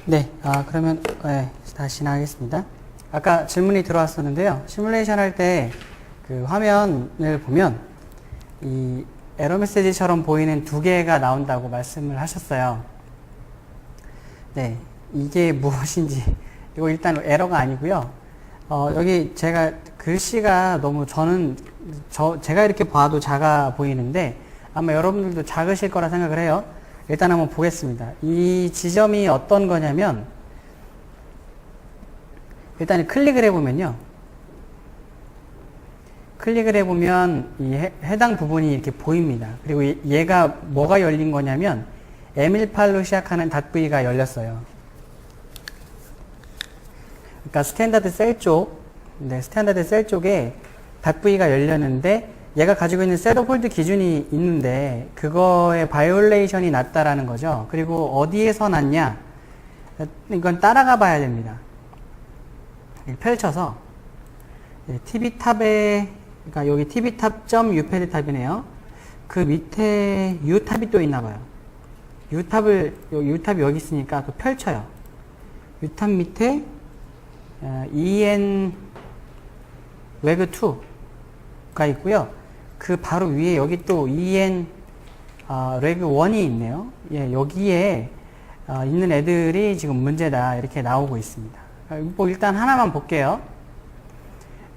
네, 그러면 다시 나가겠습니다. 아까 질문이 들어왔었는데요. 시뮬레이션 할 때 그 화면을 보면 이 에러 메시지처럼 보이는 두 개가 나온다고 말씀을 하셨어요. 네, 이게 무엇인지 이거 일단 에러가 아니고요. 여기 제가 글씨가 너무 제가 이렇게 봐도 작아 보이는데 아마 여러분들도 작으실 거라 생각을 해요. 일단 한번 보겠습니다. 이 지점이 어떤 거냐면 일단 클릭을 해보면요. 클릭을 해보면 이 해당 부분이 이렇게 보입니다. 그리고 얘가 뭐가 열린 거냐면 M18로 시작하는 .v가 열렸어요. 그러니까 스탠다드 셀 쪽에 .v가 열렸는데 얘가 가지고 있는 셋업 홀드 기준이 있는데 그거에 바이올레이션이 났다라는 거죠. 그리고 어디에서 났냐? 이건 따라가 봐야 됩니다. 펼쳐서 tv탑에 그러니까 여기 tv탑.upd탑이네요. 그 밑에 u탑이 또 있나 봐요. u탑이 여기 있으니까 또 펼쳐요. u탑 밑에 en weg2가 있고요. 그 바로 위에 여기 또 en reg1이 있네요. 예, 여기에 있는 애들이 지금 문제다 이렇게 나오고 있습니다. 뭐 일단 하나만 볼게요.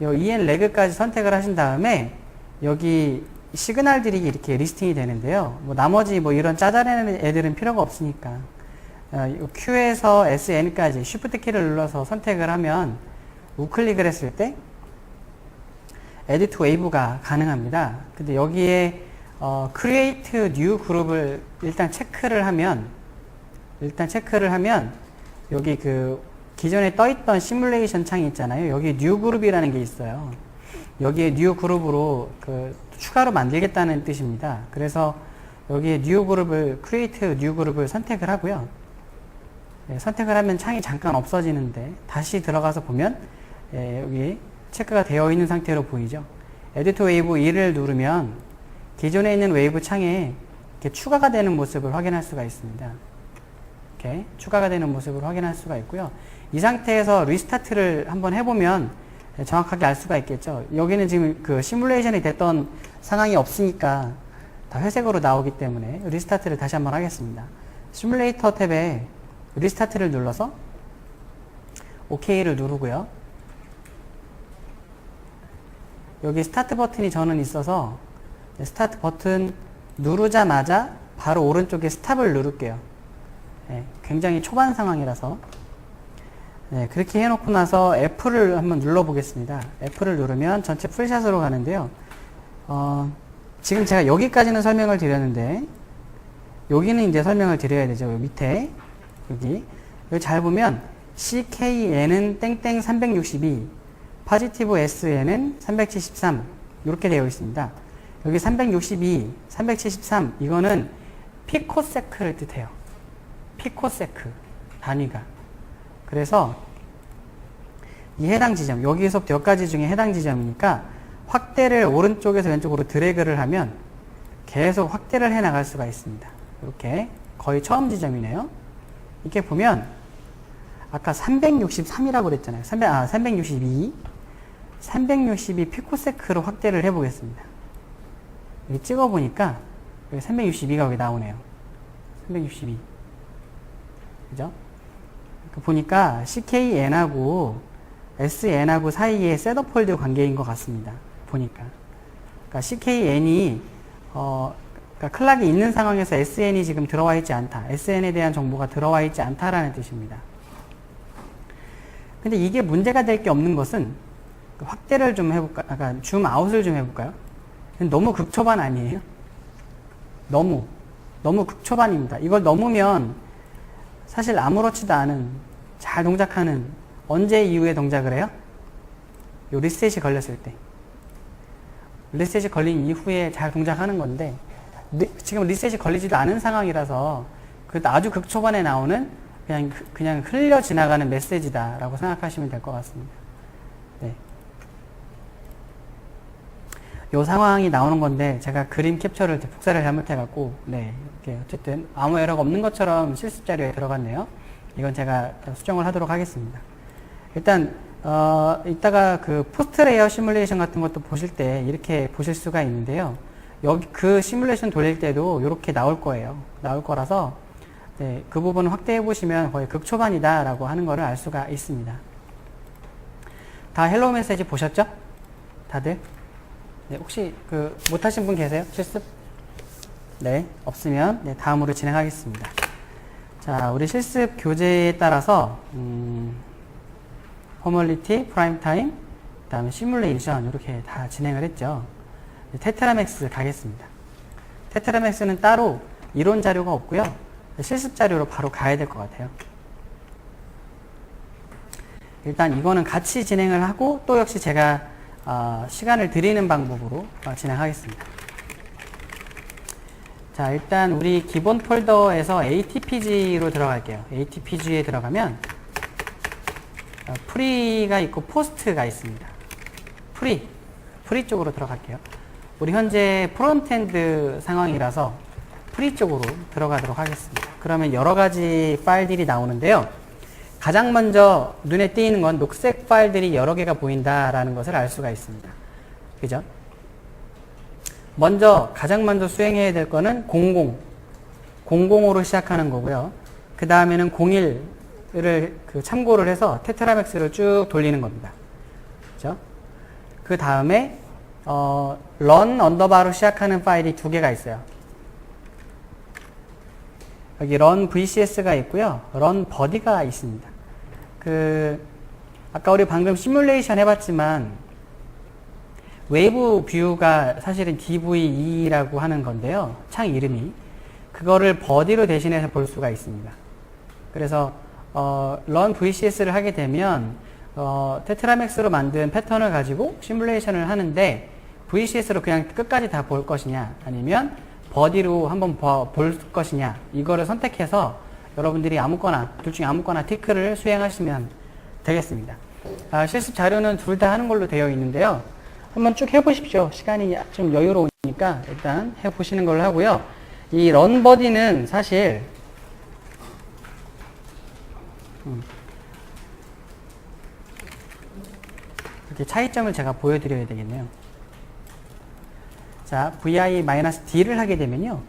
요 en reg까지 선택을 하신 다음에 여기 시그널들이 이렇게 리스팅이 되는데요. 뭐 나머지 뭐 이런 짜잘한 애들은 필요가 없으니까 Q에서 SN까지 Shift 키를 눌러서 선택을 하면 우클릭을 했을 때 Edit Wave가 가능합니다. 근데 여기에 Create New 그룹을 일단 체크를 하면 여기 그 기존에 떠있던 시뮬레이션 창이 있잖아요. 여기에 New 그룹이라는 게 있어요. 여기에 New 그룹으로 추가로 만들겠다는 뜻입니다. 그래서 여기에 New 그룹을 Create New 그룹을 선택을 하고요. 네, 선택을 하면 창이 잠깐 없어지는데 다시 들어가서 보면 여기 체크가 되어 있는 상태로 보이죠. 에디트 웨이브 2를 누르면 기존에 있는 웨이브 창에 이렇게 추가가 되는 모습을 확인할 수가 있습니다. 이렇게 추가가 되는 모습을 확인할 수가 있고요. 이 상태에서 리스타트를 한번 해보면 정확하게 알 수가 있겠죠. 여기는 지금 그 시뮬레이션이 됐던 상황이 없으니까 다 회색으로 나오기 때문에 리스타트를 다시 한번 하겠습니다. 시뮬레이터 탭에 리스타트를 눌러서 OK를 누르고요. 여기 스타트 버튼이 저는 있어서 스타트 버튼 누르자마자 바로 오른쪽에 스탑을 누를게요. 네, 굉장히 초반 상황이라서 네, 그렇게 해놓고 나서 F를 한번 눌러보겠습니다. F를 누르면 전체 풀샷으로 가는데요. 지금 제가 여기까지는 설명을 드렸는데 여기는 이제 설명을 드려야 되죠. 여기 밑에 여기 잘 보면 CKN은 땡땡 362 파지티브 SN은 373 이렇게 되어 있습니다. 여기 362, 373 이거는 피코세크를 뜻해요. 피코세크 단위가. 그래서 이 해당 지점 여기서부터 여기까지 중에 해당 지점이니까 확대를 오른쪽에서 왼쪽으로 드래그를 하면 계속 확대를 해 나갈 수가 있습니다. 이렇게 거의 처음 지점이네요. 이렇게 보면 아까 363이라고 그랬잖아요. 362 피코세크로 확대를 해 보겠습니다. 여기 찍어 보니까 여기 362가 여기 나오네요. 362 그죠? 보니까 CKN하고 SN하고 사이에 셋업 홀드 관계인 것 같습니다. 보니까. 그러니까 CKN이, 그러니까 클락이 있는 상황에서 SN이 지금 들어와 있지 않다. SN에 대한 정보가 들어와 있지 않다라는 뜻입니다. 근데 이게 문제가 될 게 없는 것은 확대를 좀 해볼까요? 약간 줌 아웃을 좀 해볼까요? 너무 극초반 아니에요? 너무 극초반입니다. 이걸 넘으면 사실 아무렇지도 않은 잘 동작하는 언제 이후에 동작을 해요? 요 리셋이 걸렸을 때. 리셋이 걸린 이후에 잘 동작하는 건데 지금 리셋이 걸리지도 않은 상황이라서 아주 극초반에 나오는 그냥 흘려 지나가는 메시지다 라고 생각하시면 될 것 같습니다. 네. 요 상황이 나오는 건데 제가 그림 캡처를 복사를 잘못해갖고 네 이렇게 어쨌든 아무 에러가 없는 것처럼 실습 자료에 들어갔네요. 이건 제가 수정을 하도록 하겠습니다. 일단 이따가 그 포스트 레이아웃 시뮬레이션 같은 것도 보실 때 이렇게 보실 수가 있는데요. 여기 그 시뮬레이션 돌릴 때도 이렇게 나올 거예요. 나올 거라서 네, 그 부분 확대해 보시면 거의 극초반이다 라고 하는 거를 알 수가 있습니다. 다 헬로우 메시지 보셨죠? 다들? 네, 혹시 그 못하신 분 계세요? 실습? 네, 없으면 네, 다음으로 진행하겠습니다. 자, 우리 실습 교재에 따라서 포멀리티, 프라임 타임, 그 다음에 시뮬레이션 이렇게 다 진행을 했죠. 테트라맥스 가겠습니다. 테트라맥스는 따로 이론 자료가 없고요. 실습 자료로 바로 가야 될 것 같아요. 일단 이거는 같이 진행을 하고 또 역시 제가 시간을 드리는 방법으로 진행하겠습니다. 자, 일단 우리 기본 폴더에서 ATPG로 들어갈게요. ATPG에 들어가면 프리가 있고 포스트가 있습니다. 프리 쪽으로 들어갈게요. 우리 현재 프론트엔드 상황이라서 프리 쪽으로 들어가도록 하겠습니다. 그러면 여러 가지 파일들이 나오는데요. 가장 먼저 눈에 띄는 건 녹색 파일들이 여러 개가 보인다라는 것을 알 수가 있습니다. 그죠? 가장 먼저 수행해야 될 거는 00으로 시작하는 거고요. 그 다음에는 01을 참고를 해서 테트라맥스를 쭉 돌리는 겁니다. 그죠? 그 다음에 run 언더바로 시작하는 파일이 두 개가 있어요. 여기 run vcs가 있고요. run body가 있습니다. 아까 우리 방금 시뮬레이션 해봤지만 웨이브 뷰가 사실은 DVE라고 하는 건데요. 창 이름이. 그거를 body로 대신해서 볼 수가 있습니다. 그래서 run vcs를 하게 되면 테트라맥스로 만든 패턴을 가지고 시뮬레이션을 하는데 VCS로 그냥 끝까지 다 볼 것이냐 아니면 body로 한번 볼 것이냐 이거를 선택해서 여러분들이 둘 중에 아무거나 티크를 수행하시면 되겠습니다. 실습 자료는 둘 다 하는 걸로 되어 있는데요. 한번 쭉 해보십시오. 시간이 좀 여유로우니까 일단 해보시는 걸로 하고요. 이 run body는 사실 이렇게 차이점을 제가 보여드려야 되겠네요. 자, vi-d를 하게 되면요.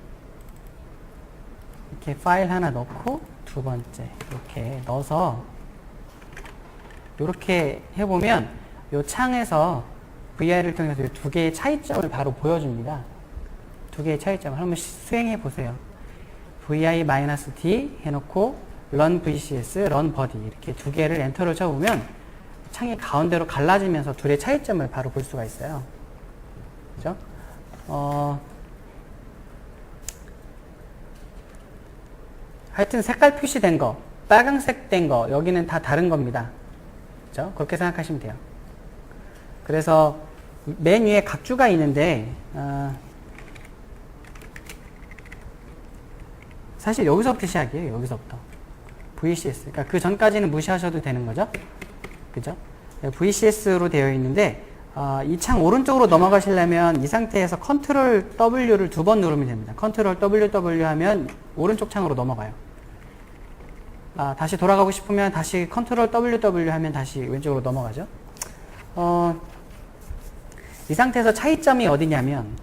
이렇게 파일 하나 넣고 두 번째 이렇게 넣어서 이렇게 해보면 이 창에서 vi를 통해서 이 두 개의 차이점을 바로 보여줍니다. 두 개의 차이점을 한번 수행해 보세요. vi-d 해놓고 run vcs, run body 이렇게 두 개를 엔터를 쳐보면 창이 가운데로 갈라지면서 둘의 차이점을 바로 볼 수가 있어요. 그죠? 하여튼 색깔 표시된 거, 빨강색 된 거, 여기는 다 다른 겁니다. 그죠? 그렇게 생각하시면 돼요. 그래서 맨 위에 각주가 있는데, 사실 여기서부터 시작이에요. 여기서부터. VCS. 그러니까 그 전까지는 무시하셔도 되는 거죠. 그죠? VCS로 되어 있는데, 이 창 오른쪽으로 넘어가시려면 이 상태에서 컨트롤 W를 두 번 누르면 됩니다. 컨트롤 WW 하면 오른쪽 창으로 넘어가요. 다시 돌아가고 싶으면 다시 컨트롤 WW 하면 다시 왼쪽으로 넘어가죠. 이 상태에서 차이점이 어디냐면,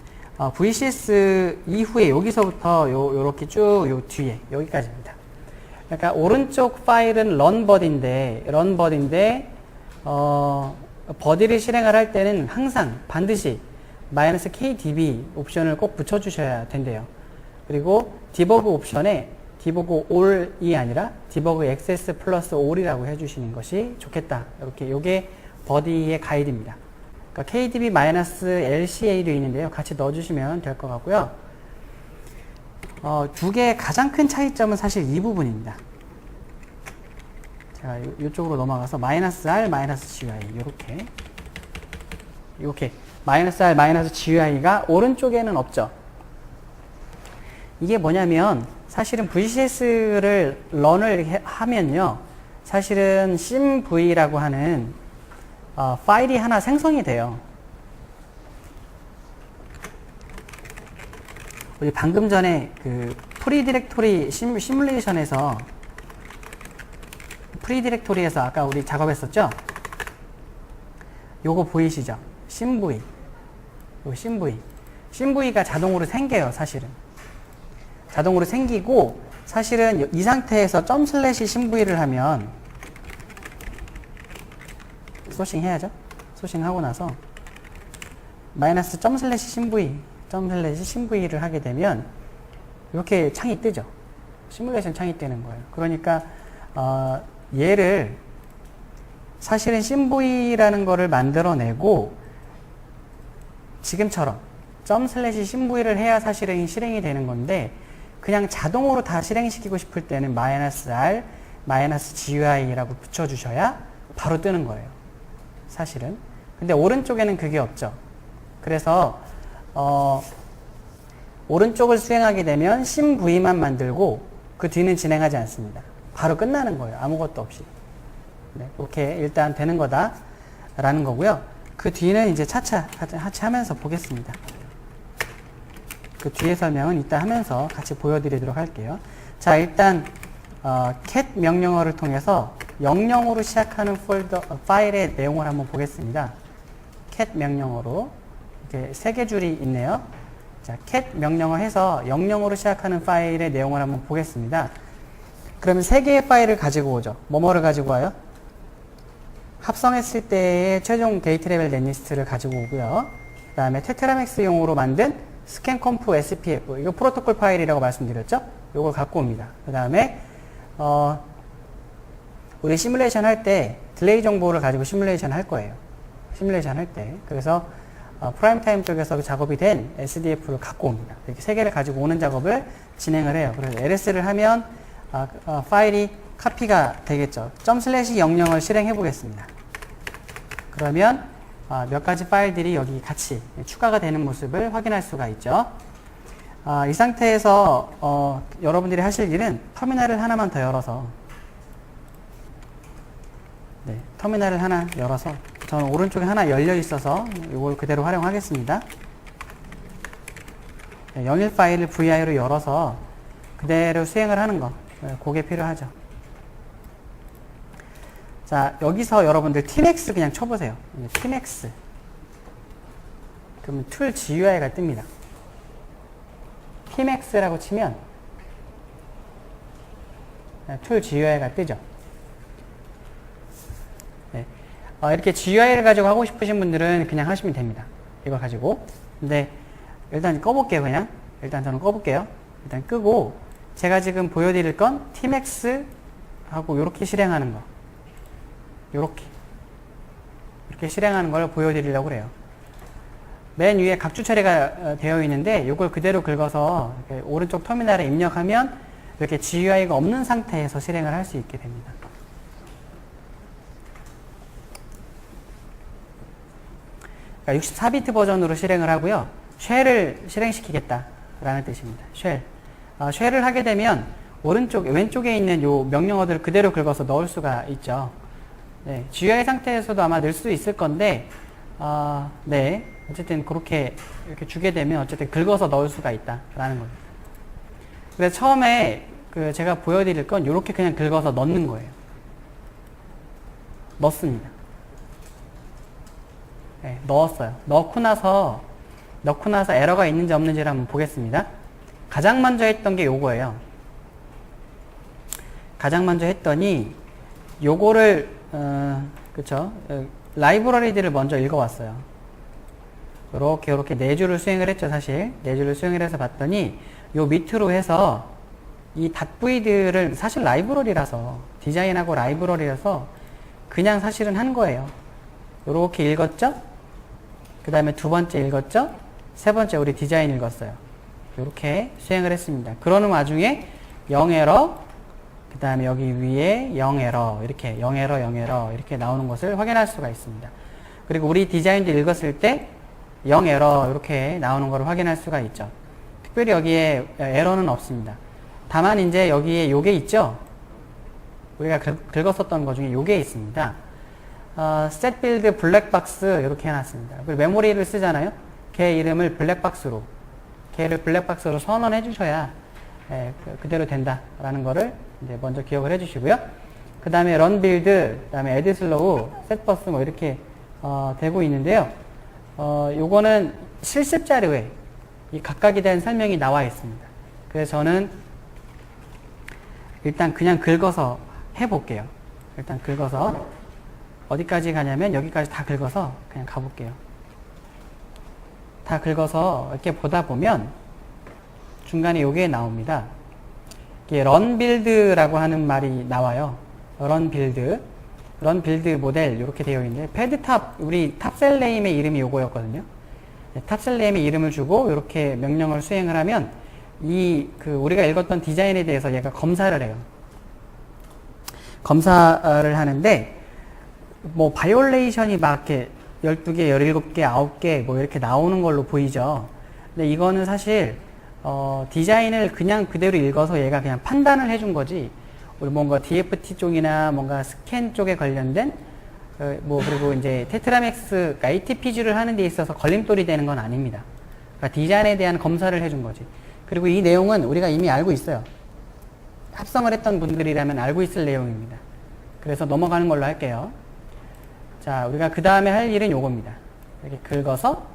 VCS 이후에 여기서부터 요렇게 쭉 요 뒤에, 여기까지입니다. 그러니까 오른쪽 파일은 runbody인데, 버디를 실행을 할 때는 항상 반드시 -kdb 옵션을 꼭 붙여주셔야 된대요. 그리고 디버그 옵션에 디버그 all이 아니라 디버그 access 플러스 all이라고 해주시는 것이 좋겠다. 이렇게 요게 버디의 가이드입니다. 그러니까 kdb-lca도 있는데요. 같이 넣어주시면 될 것 같고요. 두 개의 가장 큰 차이점은 사실 이 부분입니다. 제가 이쪽으로 넘어가서 -r, -gy 이렇게 -r, -gy가 오른쪽에는 없죠. 이게 뭐냐면 사실은 VCS를 런을 하면요. 사실은 simv라고 하는 파일이 하나 생성이 돼요. 우리 방금 전에 그 프리 디렉토리 시뮬레이션에서 프리디렉토리에서 아까 우리 작업했었죠? 요거 보이시죠? 심부이. 요 심부이. 심부이가 자동으로 생겨요, 사실은. 자동으로 생기고, 사실은 이 상태에서 점 슬래시 심부이를 하면, 소싱 해야죠? 소싱 하고 나서, 마이너스 점 슬래시 심부이, 점 슬래시 심부이를 하게 되면, 이렇게 창이 뜨죠? 시뮬레이션 창이 뜨는 거예요. 그러니까, 얘를, 사실은 심부이라는 거를 만들어내고, 지금처럼, 점 슬래시 심부이를 해야 사실은 실행이 되는 건데, 그냥 자동으로 다 실행시키고 싶을 때는 마이너스 R, 마이너스 GUI라고 붙여주셔야 바로 뜨는 거예요. 사실은. 근데 오른쪽에는 그게 없죠. 그래서, 오른쪽을 수행하게 되면 심부이만 만들고, 그 뒤는 진행하지 않습니다. 바로 끝나는 거예요. 아무것도 없이. 네, 이렇게 일단 되는 거다. 라는 거고요. 그 뒤는 이제 차차 같이 하면서 보겠습니다. 그 뒤에 설명은 이따 하면서 같이 보여드리도록 할게요. 자, 일단 cat 명령어를 통해서 00으로 시작하는 파일의 내용을 한번 보겠습니다. cat 명령어로 이렇게 3개 줄이 있네요. 자, cat 명령어 해서 00으로 시작하는 파일의 내용을 한번 보겠습니다. 그러면 3개의 파일을 가지고 오죠. 뭐뭐를 가지고 와요? 합성했을 때의 최종 게이트 레벨 넷리스트를 가지고 오고요. 그 다음에 테트라맥스용으로 만든 스캔컴프 SPF, 이거 프로토콜 파일이라고 말씀드렸죠? 이걸 갖고 옵니다. 그 다음에 우리 시뮬레이션 할 때 딜레이 정보를 가지고 시뮬레이션 할 거예요. 시뮬레이션 할 때. 그래서 프라임 타임 쪽에서 작업이 된 SDF를 갖고 옵니다. 이렇게 3개를 가지고 오는 작업을 진행을 해요. 그래서 LS를 하면 파일이 카피가 되겠죠. 점 슬래시 00을 실행해 보겠습니다. 그러면 몇 가지 파일들이 여기 같이 추가가 되는 모습을 확인할 수가 있죠. 이 상태에서 여러분들이 하실 일은 터미널을 하나만 더 열어서, 네, 터미널을 하나 열어서, 저는 오른쪽에 하나 열려 있어서 이걸 그대로 활용하겠습니다. 네, 01 파일을 VI로 열어서 그대로 수행을 하는 거, 그게 필요하죠. 자, 여기서 여러분들 tmax 그냥 쳐보세요. tmax. 그러면 툴 GUI가 뜹니다. tmax라고 치면 툴 GUI가 뜨죠. 네. 이렇게 GUI를 가지고 하고 싶으신 분들은 그냥 하시면 됩니다. 이거 가지고. 근데 일단 꺼볼게요, 그냥. 일단 저는 꺼볼게요. 일단 끄고, 제가 지금 보여드릴 건 tmax 하고 이렇게 실행하는 거. 이렇게 실행하는 걸 보여드리려고 그래요. 맨 위에 각주 처리가 되어 있는데 이걸 그대로 긁어서 오른쪽 터미널에 입력하면 이렇게 GUI가 없는 상태에서 실행을 할 수 있게 됩니다. 그러니까 64비트 버전으로 실행을 하고요. 쉘을 실행시키겠다라는 뜻입니다. 쉘을 하게 되면 왼쪽에 있는 요 명령어들을 그대로 긁어서 넣을 수가 있죠. 네, GUI 상태에서도 아마 넣을 수 있을 건데, 네, 어쨌든 그렇게 이렇게 주게 되면 어쨌든 긁어서 넣을 수가 있다라는 겁니다. 그래서 처음에 제가 보여드릴 건 이렇게 그냥 긁어서 넣는 거예요. 넣습니다. 네, 넣었어요. 넣고 나서 에러가 있는지 없는지를 한번 보겠습니다. 가장 먼저 했던 게 요거예요. 가장 먼저 했더니 요거를 그쵸? 라이브러리들을 먼저 읽어왔어요. 요렇게 4줄을 수행을 했죠, 사실. 4줄을 수행을 해서 봤더니, 요 밑으로 해서, 이 .v들을 사실 라이브러리라서, 디자인하고 라이브러리라서, 그냥 사실은 한 거예요. 요렇게 읽었죠? 그 다음에 2번째 읽었죠? 3번째 우리 디자인 읽었어요. 요렇게 수행을 했습니다. 그러는 와중에, 0에러, 그 다음에 여기 위에 0에러, 이렇게 0에러 이렇게 나오는 것을 확인할 수가 있습니다. 그리고 우리 디자인도 읽었을 때 0에러 이렇게 나오는 것을 확인할 수가 있죠. 특별히 여기에 에러는 없습니다. 다만 이제 여기에 요게 있죠. 우리가 긁었었던 것 중에 요게 있습니다. set build 블랙박스 이렇게 해놨습니다. 그리고 메모리를 쓰잖아요. 걔 이름을 블랙박스로, 걔를 블랙박스로 선언해 주셔야 그대로 된다라는 거를 이제 먼저 기억을 해 주시고요. 그 다음에 run build, 그 다음에 add slow, set bus 뭐 이렇게 되고 있는데요. 요거는 실습 자료에 이 각각에 대한 설명이 나와 있습니다. 그래서 저는 일단 그냥 긁어서 해볼게요. 일단 긁어서 어디까지 가냐면 여기까지 다 긁어서 그냥 가볼게요. 다 긁어서 이렇게 보다 보면 중간에 요게 나옵니다. 이게 run build라고 하는 말이 나와요. run build 모델 이렇게 되어 있는데 패드탑 우리 탑셀네임의 이름이 요거였거든요. 탑셀네임의 이름을 주고 이렇게 명령을 수행을 하면 우리가 읽었던 디자인에 대해서 얘가 검사를 해요. 검사를 하는데 뭐 바이올레이션이 막 이렇게 12개, 17개, 9개 뭐 이렇게 나오는 걸로 보이죠. 근데 이거는 사실 디자인을 그냥 그대로 읽어서 얘가 그냥 판단을 해준 거지, 우리 뭔가 DFT 쪽이나 뭔가 스캔 쪽에 관련된 그리고 이제 테트라맥스, 그러니까 ATPG를 하는 데 있어서 걸림돌이 되는 건 아닙니다. 그러니까 디자인에 대한 검사를 해준 거지. 그리고 이 내용은 우리가 이미 알고 있어요. 합성을 했던 분들이라면 알고 있을 내용입니다. 그래서 넘어가는 걸로 할게요. 자, 우리가 그 다음에 할 일은 요겁니다. 이렇게 긁어서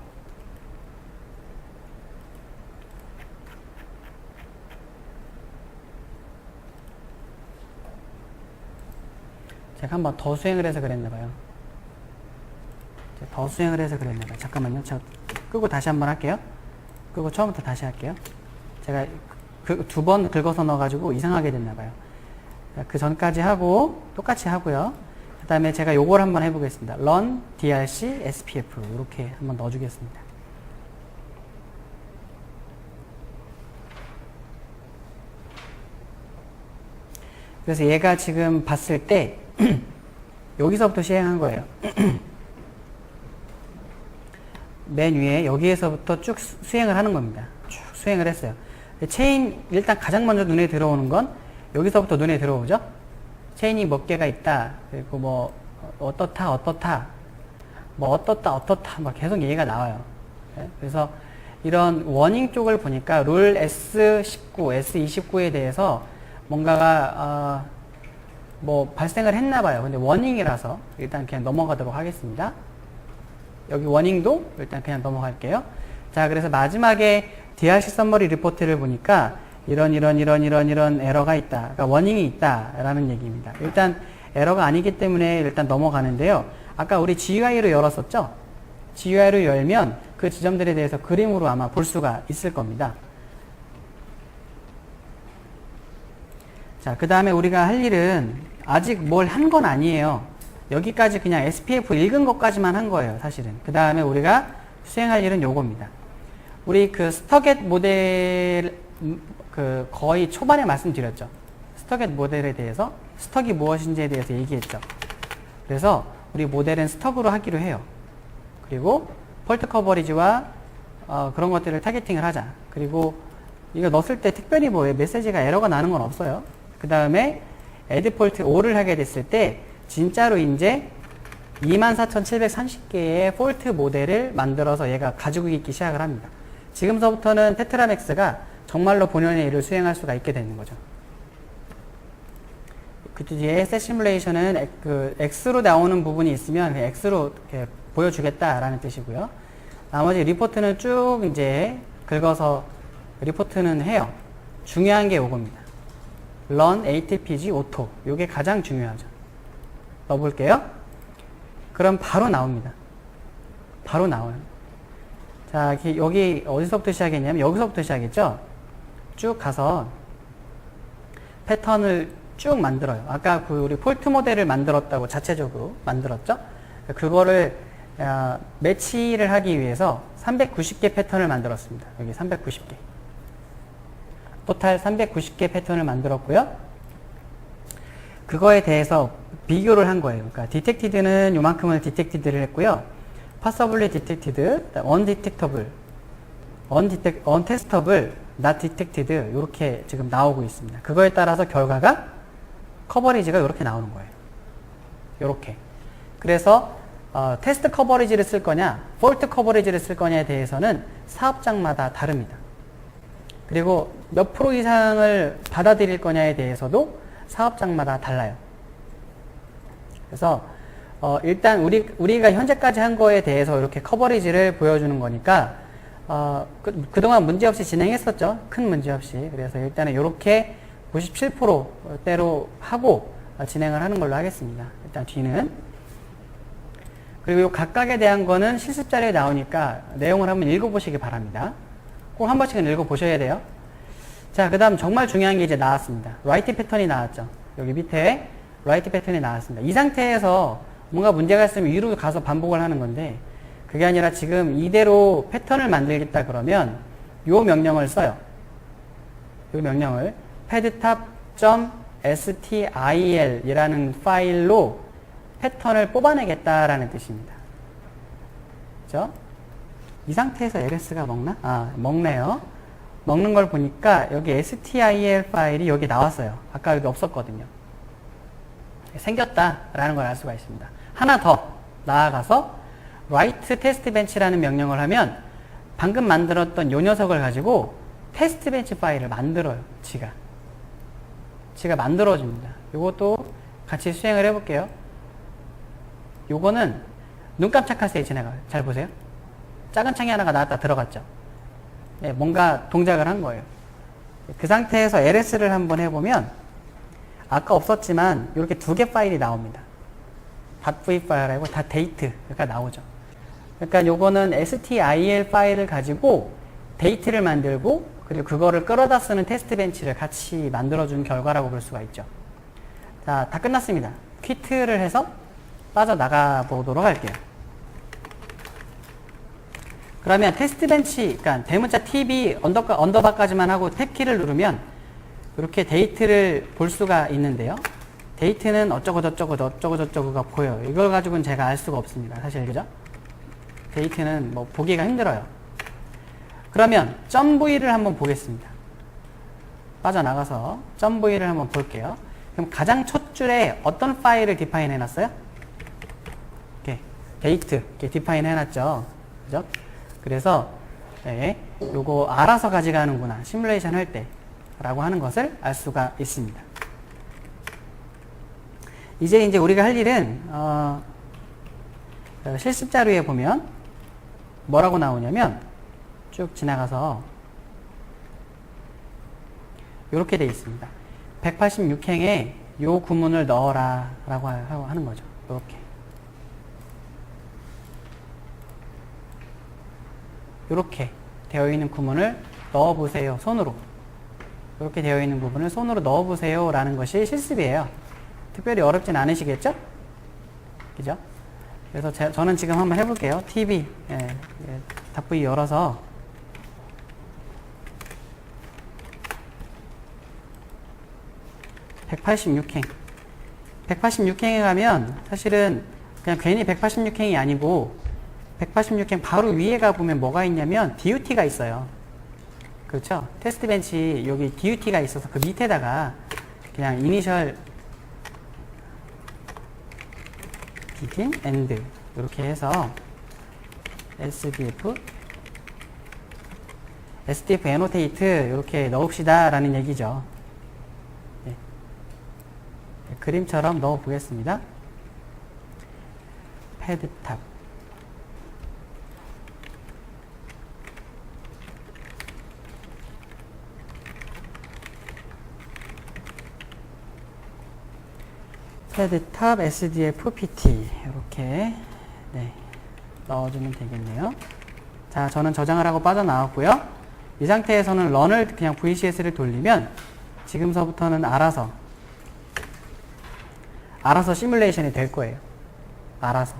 제가 한번 더 수행을 해서 그랬나봐요. 더 수행을 해서 그랬나봐요. 잠깐만요. 제가 끄고 다시 한번 할게요. 끄고 처음부터 다시 할게요. 제가 두 번 긁어서 넣어가지고 이상하게 됐나봐요. 그 전까지 하고 똑같이 하고요. 그 다음에 제가 요걸 한번 해보겠습니다. run drc spf 이렇게 한번 넣어주겠습니다. 그래서 얘가 지금 봤을 때 여기서부터 시행한 거예요. 맨 위에 여기에서부터 쭉 수행을 하는 겁니다. 쭉 수행을 했어요. 체인 일단 가장 먼저 눈에 들어오는 건 여기서부터 눈에 들어오죠. 체인이 몇 개가 있다. 그리고 뭐 어떻다 뭐 어떻다 막 계속 얘기가 나와요. 그래서 이런 워닝 쪽을 보니까 룰 S19, S29에 대해서 뭔가가 뭐 발생을 했나 봐요. 근데 워닝이라서 일단 그냥 넘어가도록 하겠습니다. 여기 워닝도 일단 그냥 넘어갈게요. 자, 그래서 마지막에 DRC 서머리 리포트를 보니까 이런 에러가 있다. 그러니까 워닝이 있다라는 얘기입니다. 일단 에러가 아니기 때문에 일단 넘어가는데요. 아까 우리 GUI를 열었었죠? GUI를 열면 그 지점들에 대해서 그림으로 아마 볼 수가 있을 겁니다. 자, 그 다음에 우리가 할 일은 아직 뭘 한 건 아니에요. 여기까지 그냥 SPF 읽은 것까지만 한 거예요, 사실은. 그 다음에 우리가 수행할 일은 요겁니다. 우리 그 스터겟 모델, 거의 초반에 말씀드렸죠. 스터겟 모델에 대해서, 스톡이 무엇인지에 대해서 얘기했죠. 그래서 우리 모델은 스톡으로 하기로 해요. 그리고 폴트 커버리지와 그런 것들을 타겟팅을 하자. 그리고 이거 넣었을 때 특별히 뭐 메시지가 에러가 나는 건 없어요. 그 다음에 add 폴트 5를 하게 됐을 때 진짜로 이제 24,730개의 폴트 모델을 만들어서 얘가 가지고 있기 시작을 합니다. 지금서부터는 테트라맥스가 정말로 본연의 일을 수행할 수가 있게 되는 거죠. 그 뒤에 셋 시뮬레이션은 X로 나오는 부분이 있으면 X로 이렇게 보여주겠다라는 뜻이고요. 나머지 리포트는 쭉 이제 긁어서 리포트는 해요. 중요한 게 요겁니다. run ATPG auto. 요게 가장 중요하죠. 넣어볼게요. 그럼 바로 나옵니다. 바로 나와요. 자, 여기 어디서부터 시작했냐면 여기서부터 시작했죠. 쭉 가서 패턴을 쭉 만들어요. 아까 우리 폴트 모델을 만들었다고 자체적으로 만들었죠. 그거를 매치를 하기 위해서 390개 패턴을 만들었습니다. 여기 390개. 토탈 390개 패턴을 만들었고요. 그거에 대해서 비교를 한 거예요. 그러니까 detected는 요만큼을 detected를 했고요. possibly detected, undetectable, untestable, not detected 이렇게 지금 나오고 있습니다. 그거에 따라서 결과가 커버리지가 이렇게 나오는 거예요. 이렇게. 그래서 테스트 커버리지를 쓸 거냐, 폴트 커버리지를 쓸 거냐에 대해서는 사업장마다 다릅니다. 그리고 몇 프로 이상을 받아들일 거냐에 대해서도 사업장마다 달라요. 그래서 일단 우리가 현재까지 한 거에 대해서 이렇게 커버리지를 보여주는 거니까 그동안 문제없이 진행했었죠. 큰 문제없이. 그래서 일단은 이렇게 97%대로 하고 진행을 하는 걸로 하겠습니다. 일단 뒤는. 그리고 요 각각에 대한 거는 실습 자료에 나오니까 내용을 한번 읽어보시기 바랍니다. 꼭 한 번씩은 읽어보셔야 돼요. 자, 그 다음 정말 중요한 게 이제 나왔습니다. 라이팅 패턴이 나왔죠. 여기 밑에 라이팅 패턴이 나왔습니다. 이 상태에서 뭔가 문제가 있으면 위로 가서 반복을 하는 건데 그게 아니라 지금 이대로 패턴을 만들겠다 그러면 요 명령을 써요. 요 명령을 padtop.stil 이라는 파일로 패턴을 뽑아내겠다라는 뜻입니다. 그죠? 이 상태에서 LS가 먹나? 아, 먹네요. 먹는 걸 보니까 여기 STIL 파일이 여기 나왔어요. 아까 여기 없었거든요. 생겼다라는 걸 알 수가 있습니다. 하나 더 나아가서 write test bench라는 명령을 하면 방금 만들었던 요 녀석을 가지고 테스트 벤치 파일을 만들어요. 지가 만들어줍니다. 요것도 같이 수행을 해볼게요. 요거는 눈 깜짝할 새 지나가요. 잘 보세요. 작은 창이 하나가 나왔다 들어갔죠. 네, 뭔가 동작을 한 거예요. 그 상태에서 LS를 한번 해보면 아까 없었지만 이렇게 두 개 파일이 나옵니다. .v 파일하고 .date가 나오죠. 그러니까 요거는 STIL 파일을 가지고 데이트를 만들고 그리고 그거를 끌어다 쓰는 테스트 벤치를 같이 만들어준 결과라고 볼 수가 있죠. 자, 다 끝났습니다. 퀴트를 해서 빠져나가 보도록 할게요. 그러면 테스트 벤치, 그러니까 대문자 tb 언더바까지만 하고 탭키를 누르면 이렇게 데이트를 볼 수가 있는데요. 데이트는 어쩌고저쩌고가 보여요. 이걸 가지고는 제가 알 수가 없습니다. 사실, 그죠? 데이트는 뭐 보기가 힘들어요. 그러면 .v를 한번 보겠습니다. 빠져나가서 .v를 한번 볼게요. 그럼 가장 첫 줄에 어떤 파일을 디파인 해놨어요? 이렇게 데이트 이렇게 디파인 해놨죠. 그죠? 그래서 네, 요거 알아서 가져가는구나. 시뮬레이션 할 때 라고 하는 것을 알 수가 있습니다. 이제 우리가 할 일은 실습 자료에 보면 뭐라고 나오냐면 쭉 지나가서 이렇게 되어 있습니다. 186행에 요 구문을 넣어라 라고 하는 거죠. 이렇게 되어 있는 구문을 넣어보세요. 손으로. 이렇게 되어 있는 부분을 손으로 넣어보세요 라는 것이 실습이에요. 특별히 어렵진 않으시겠죠? 그죠? 그래서 저는 지금 한번 해볼게요. tb .v 열어서 (186행) 186행에 가면 사실은 그냥 괜히 186행이 아니고 186행 바로 위에 가보면 뭐가 있냐면 DUT가 있어요. 그렇죠? 테스트 벤치 여기 DUT가 있어서 그 밑에다가 그냥 이니셜 begin, end 이렇게 해서 SDF annotate 이렇게 넣읍시다 라는 얘기죠. 네. 그림처럼 넣어 보겠습니다. padtop padtop SDF PT 이렇게 네, 넣어주면 되겠네요. 자, 저는 저장을 하고 빠져나왔고요. 이 상태에서는 run을 그냥 VCS를 돌리면 지금서부터는 알아서 시뮬레이션이 될 거예요. 알아서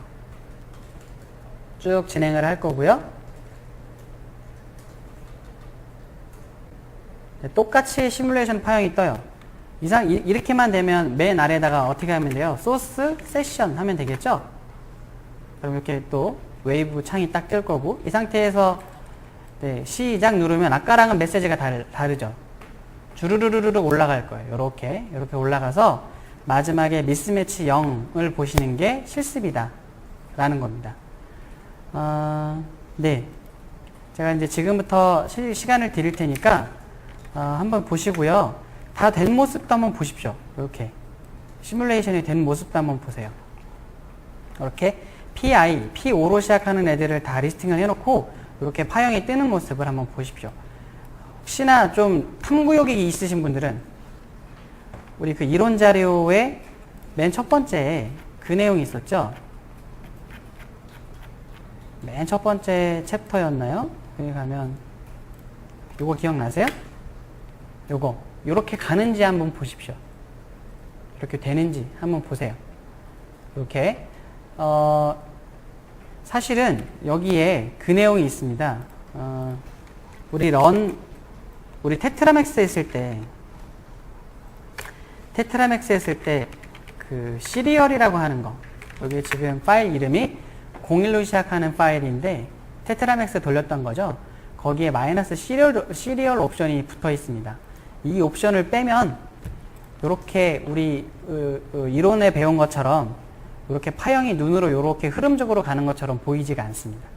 쭉 진행을 할 거고요. 네, 똑같이 시뮬레이션 파형이 떠요. 이렇게만 되면 맨 아래에다가 어떻게 하면 돼요? 소스 세션 하면 되겠죠? 그럼 이렇게 또 웨이브 창이 딱 뜰 거고 이 상태에서 네, 시작 누르면 아까랑은 메시지가 다르죠? 주르르르르 올라갈 거예요. 이렇게 올라가서 마지막에 미스매치 0을 보시는 게 실습이다 라는 겁니다. 네, 제가 이제 지금부터 시간을 드릴 테니까 한번 보시고요. 다 된 모습도 한번 보십시오. 이렇게 시뮬레이션이 된 모습도 한번 보세요. 이렇게 PI, P5로 시작하는 애들을 다 리스팅을 해놓고 이렇게 파형이 뜨는 모습을 한번 보십시오. 혹시나 좀 탐구욕이 있으신 분들은 우리 그 이론 자료에 맨 첫 번째 그 내용이 있었죠. 맨 첫 번째 챕터였나요? 여기 가면 요거 기억나세요? 요렇게 가는지 한번 보십시오. 이렇게 되는지 한번 보세요. 이렇게 사실은 여기에 그 내용이 있습니다. 우리 테트라맥스 했을 때 그 시리얼이라고 하는 거, 여기 지금 파일 이름이 01로 시작하는 파일인데 테트라맥스 돌렸던 거죠. 거기에 마이너스 시리얼 옵션이 붙어 있습니다. 이 옵션을 빼면 이렇게 우리 이론에 배운 것처럼 이렇게 파형이 눈으로 이렇게 흐름적으로 가는 것처럼 보이지가 않습니다.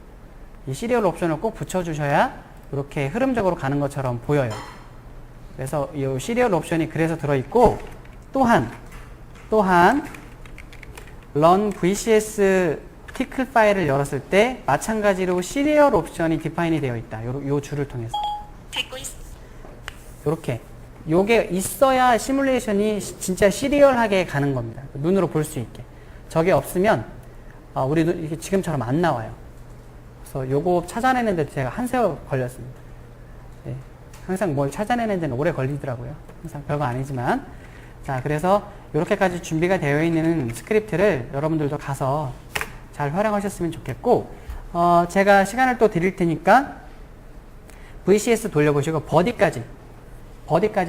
이 시리얼 옵션을 꼭 붙여주셔야 이렇게 흐름적으로 가는 것처럼 보여요. 그래서 이 시리얼 옵션이 그래서 들어있고, 또한 run vcs 티클 파일을 열었을 때 마찬가지로 시리얼 옵션이 디파인이 되어 있다. 요 줄을 통해서 이렇게 요게 있어야 시뮬레이션이 진짜 시리얼하게 가는 겁니다. 눈으로 볼 수 있게. 저게 없으면 우리 이게 지금처럼 안 나와요. 그래서 요거 찾아내는데 제가 한 세월 걸렸습니다. 네. 항상 뭘 찾아내는 데는 오래 걸리더라고요. 항상 별거 아니지만. 자, 그래서 이렇게까지 준비가 되어 있는 스크립트를 여러분들도 가서 잘 활용하셨으면 좋겠고, 제가 시간을 또 드릴 테니까 VCS 돌려보시고 버디까지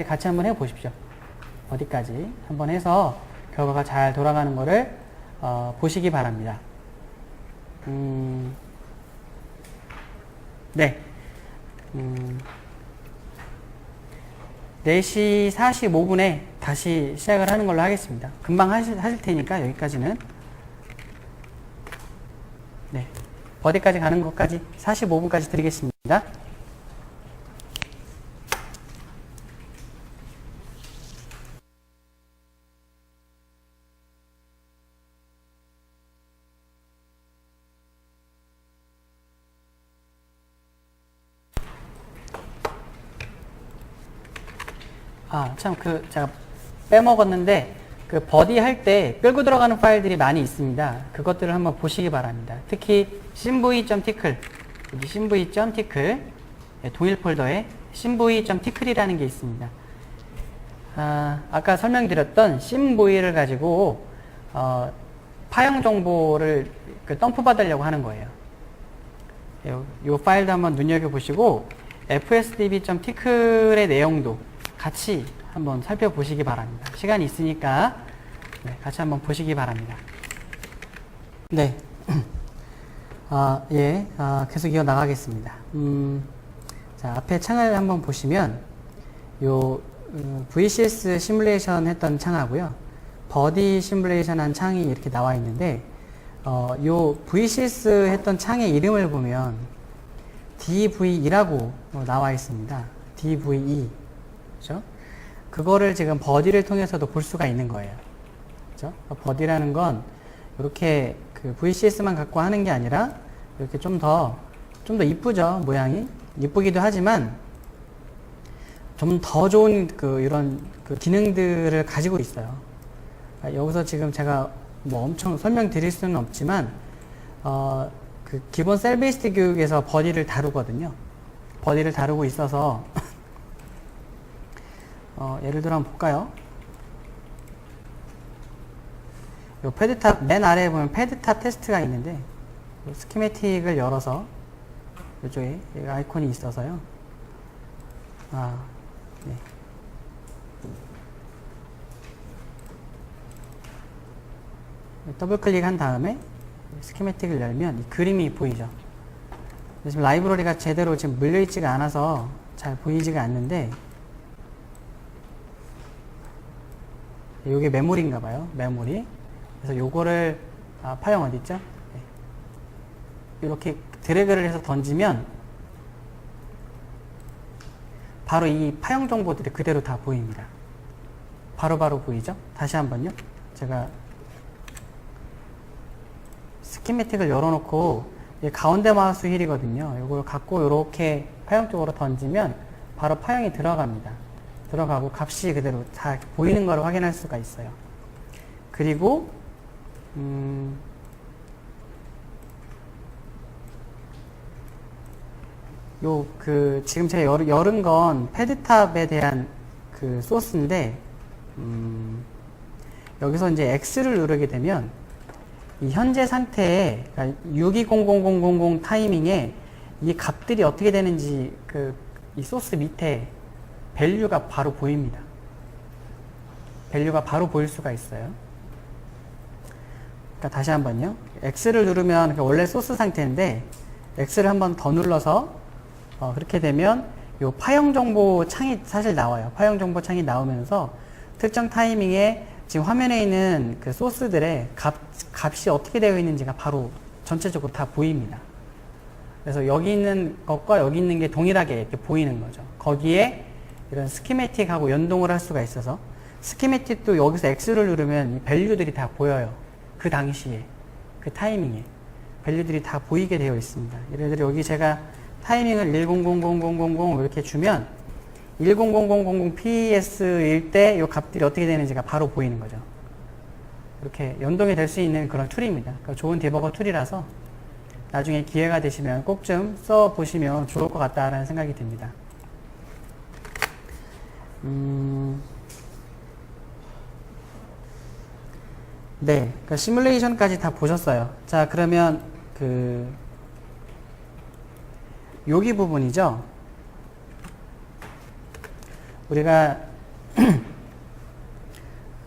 같이 한번 해보십시오. 버디까지 한번 해서 결과가 잘 돌아가는 거를 보시기 바랍니다. 네. 4시 45분에 다시 시작을 하는 걸로 하겠습니다. 금방 하실 테니까 여기까지는. 네. 버디까지 가는 것까지 45분까지 드리겠습니다. 참, 제가 빼먹었는데, 버디 할 때 끌고 들어가는 파일들이 많이 있습니다. 그것들을 한번 보시기 바랍니다. 특히, cmv.tcl, 여기 cmv.tcl, 동일 폴더에 cmv.tcl이라는 게 있습니다. 아까 설명드렸던 cmv를 가지고, 파형 정보를 덤프 받으려고 하는 거예요. 이 파일도 한번 눈여겨보시고, fsdb.tcl의 내용도 같이 한번 살펴보시기 바랍니다. 시간이 있으니까 같이 한번 보시기 바랍니다. 네. 계속 이어나가겠습니다. 자, 앞에 창을 한번 보시면 요 VCS 시뮬레이션 했던 창하고요, 버디 시뮬레이션 한 창이 이렇게 나와 있는데, 요 VCS 했던 창의 이름을 보면 DV2라고 나와 있습니다. DV2. 그죠? 그거를 지금 버디를 통해서도 볼 수가 있는 거예요. 그죠? 버디라는 건 이렇게 VCS만 갖고 하는 게 아니라 이렇게 좀 더 이쁘죠? 모양이 이쁘기도 하지만 좀 더 좋은 이런 기능들을 가지고 있어요. 여기서 지금 제가 뭐 엄청 설명드릴 수는 없지만 기본 셀 베이스드 교육에서 버디를 다루거든요. 버디를 다루고 있어서 예를 들어 한번 볼까요? 요 패드탑 맨 아래에 보면 패드탑 테스트가 있는데, 스키매틱을 열어서 이쪽에 아이콘이 있어서요. 네. 더블 클릭한 다음에 스키매틱을 열면 이 그림이 보이죠. 지금 라이브러리가 제대로 지금 물려있지가 않아서 잘 보이지가 않는데, 요게 메모리인가 봐요. 메모리. 그래서 요거를 파형 어디 있죠? 네. 이렇게 드래그를 해서 던지면 바로 이 파형 정보들이 그대로 다 보입니다. 바로바로 보이죠? 다시 한번요. 제가 스키매틱을 열어놓고 가운데 마우스 휠이거든요. 이걸 갖고 이렇게 파형 쪽으로 던지면 바로 파형이 들어갑니다. 들어가고 값이 그대로 다 보이는 걸 확인할 수가 있어요. 그리고 지금 제가 열은 건 패드탑에 대한 그 소스인데, 여기서 이제 X를 누르게 되면, 이 현재 상태에, 그러니까 62000000 타이밍에 이 값들이 어떻게 되는지 이 소스 밑에 밸류가 바로 보입니다. 밸류가 바로 보일 수가 있어요. 그러니까 다시 한번요. X를 누르면 원래 소스 상태인데, X를 한번 더 눌러서 그렇게 되면 요 파형 정보 창이 사실 나와요. 파형 정보 창이 나오면서 특정 타이밍에 지금 화면에 있는 그 소스들의 값이 어떻게 되어 있는지가 바로 전체적으로 다 보입니다. 그래서 여기 있는 것과 여기 있는 게 동일하게 이렇게 보이는 거죠. 거기에 이런 스키매틱하고 연동을 할 수가 있어서, 스키매틱도 여기서 X를 누르면 이 밸류들이 다 보여요. 그 당시에, 그 타이밍에 밸류들이 다 보이게 되어 있습니다. 예를 들어 여기 제가 타이밍을 10000000 이렇게 주면 10000000 PS일 때 이 값들이 어떻게 되는지가 바로 보이는 거죠. 이렇게 연동이 될 수 있는 그런 툴입니다. 그러니까 좋은 디버거 툴이라서 나중에 기회가 되시면 꼭 좀 써보시면 좋을 것 같다라는 생각이 듭니다. 네, 그러니까 시뮬레이션까지 다 보셨어요. 자, 그러면 여기 부분이죠. 우리가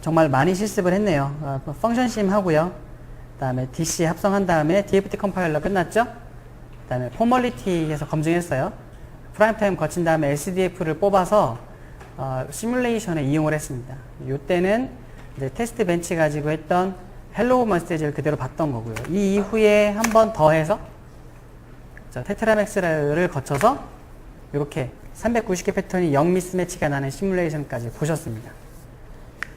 정말 많이 실습을 했네요. 펑션 심 하고요. 그 다음에 DC 합성한 다음에 DFT 컴파일러 끝났죠. 그 다음에 포멀리티에서 검증했어요. 프라임 타임 거친 다음에 SDF를 뽑아서 시뮬레이션에 이용을 했습니다. 이때는 이제 테스트 벤치 가지고 했던 헬로우 메시지를 그대로 봤던 거고요. 이 이후에 한 번 더 해서 테트라맥스를 거쳐서 이렇게 390개 패턴이 0 미스매치가 나는 시뮬레이션까지 보셨습니다.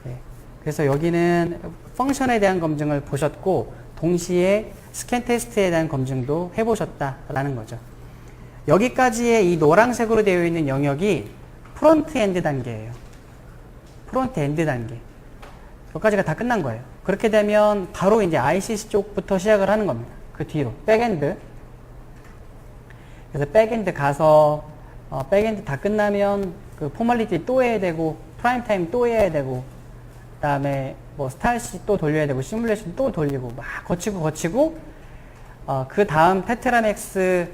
네. 그래서 여기는 펑션에 대한 검증을 보셨고, 동시에 스캔 테스트에 대한 검증도 해보셨다라는 거죠. 여기까지의 이 노란색으로 되어 있는 영역이 프론트 엔드 단계예요. 프론트 엔드 단계. 여기까지가 다 끝난 거예요. 그렇게 되면 바로 이제 ICC 쪽부터 시작을 하는 겁니다. 그 뒤로 백엔드. 그래서 백엔드 가서 백엔드 다 끝나면 그 포멀리티 또 해야 되고, 프라임 타임 또 해야 되고, 그 다음에 뭐 스타일시 또 돌려야 되고, 시뮬레이션 또 돌리고, 막 거치고 그 다음 테트라맥스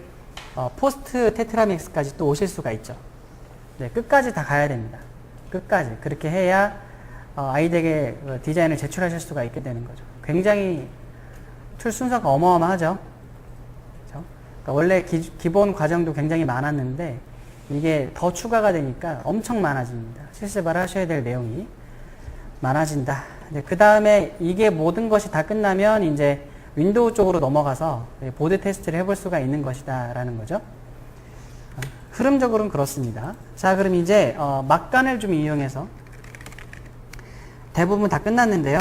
포스트 테트라맥스까지 또 오실 수가 있죠. 네, 끝까지 다 가야 됩니다. 끝까지. 그렇게 해야 아이덱의 디자인을 제출하실 수가 있게 되는 거죠. 굉장히 툴 순서가 어마어마하죠. 그렇죠? 그러니까 원래 기본 과정도 굉장히 많았는데 이게 더 추가가 되니까 엄청 많아집니다. 실습을 하셔야 될 내용이 많아진다. 그 다음에 이게 모든 것이 다 끝나면 이제 윈도우 쪽으로 넘어가서 보드 테스트를 해볼 수가 있는 것이다 라는 거죠. 흐름적으로는 그렇습니다. 자, 그럼 이제 막간을 좀 이용해서 대부분 다 끝났는데요.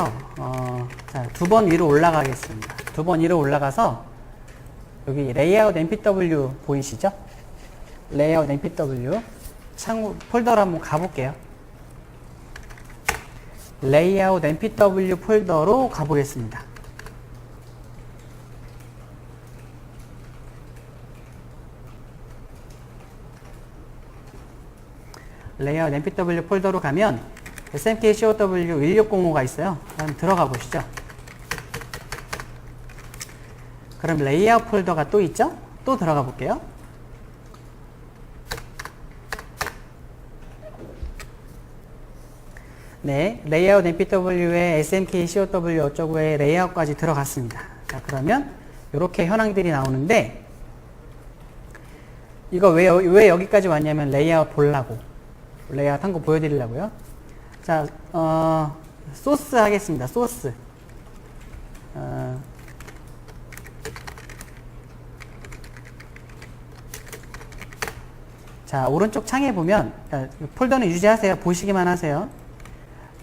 자, 두 번 위로 올라가겠습니다. 두 번 위로 올라가서 여기 레이아웃 MPW 보이시죠? 레이아웃 MPW 폴더로 한번 가볼게요. 레이아웃 MPW 폴더로 가보겠습니다. 레이아웃 MPW 폴더로 가면 SMK COW 1605가 있어요. 한번 들어가 보시죠. 그럼 레이아웃 폴더가 또 있죠? 또 들어가 볼게요. 네, 레이아웃 MPW에 SMK COW 어쩌고에 레이아웃까지 들어갔습니다. 자, 그러면 이렇게 현황들이 나오는데 이거 왜 여기까지 왔냐면 레이아웃 보려고, 레이아웃 한 거 보여드리려고요. 자, 소스 하겠습니다. 소스. 자, 오른쪽 창에 보면 폴더는 유지하세요. 보시기만 하세요.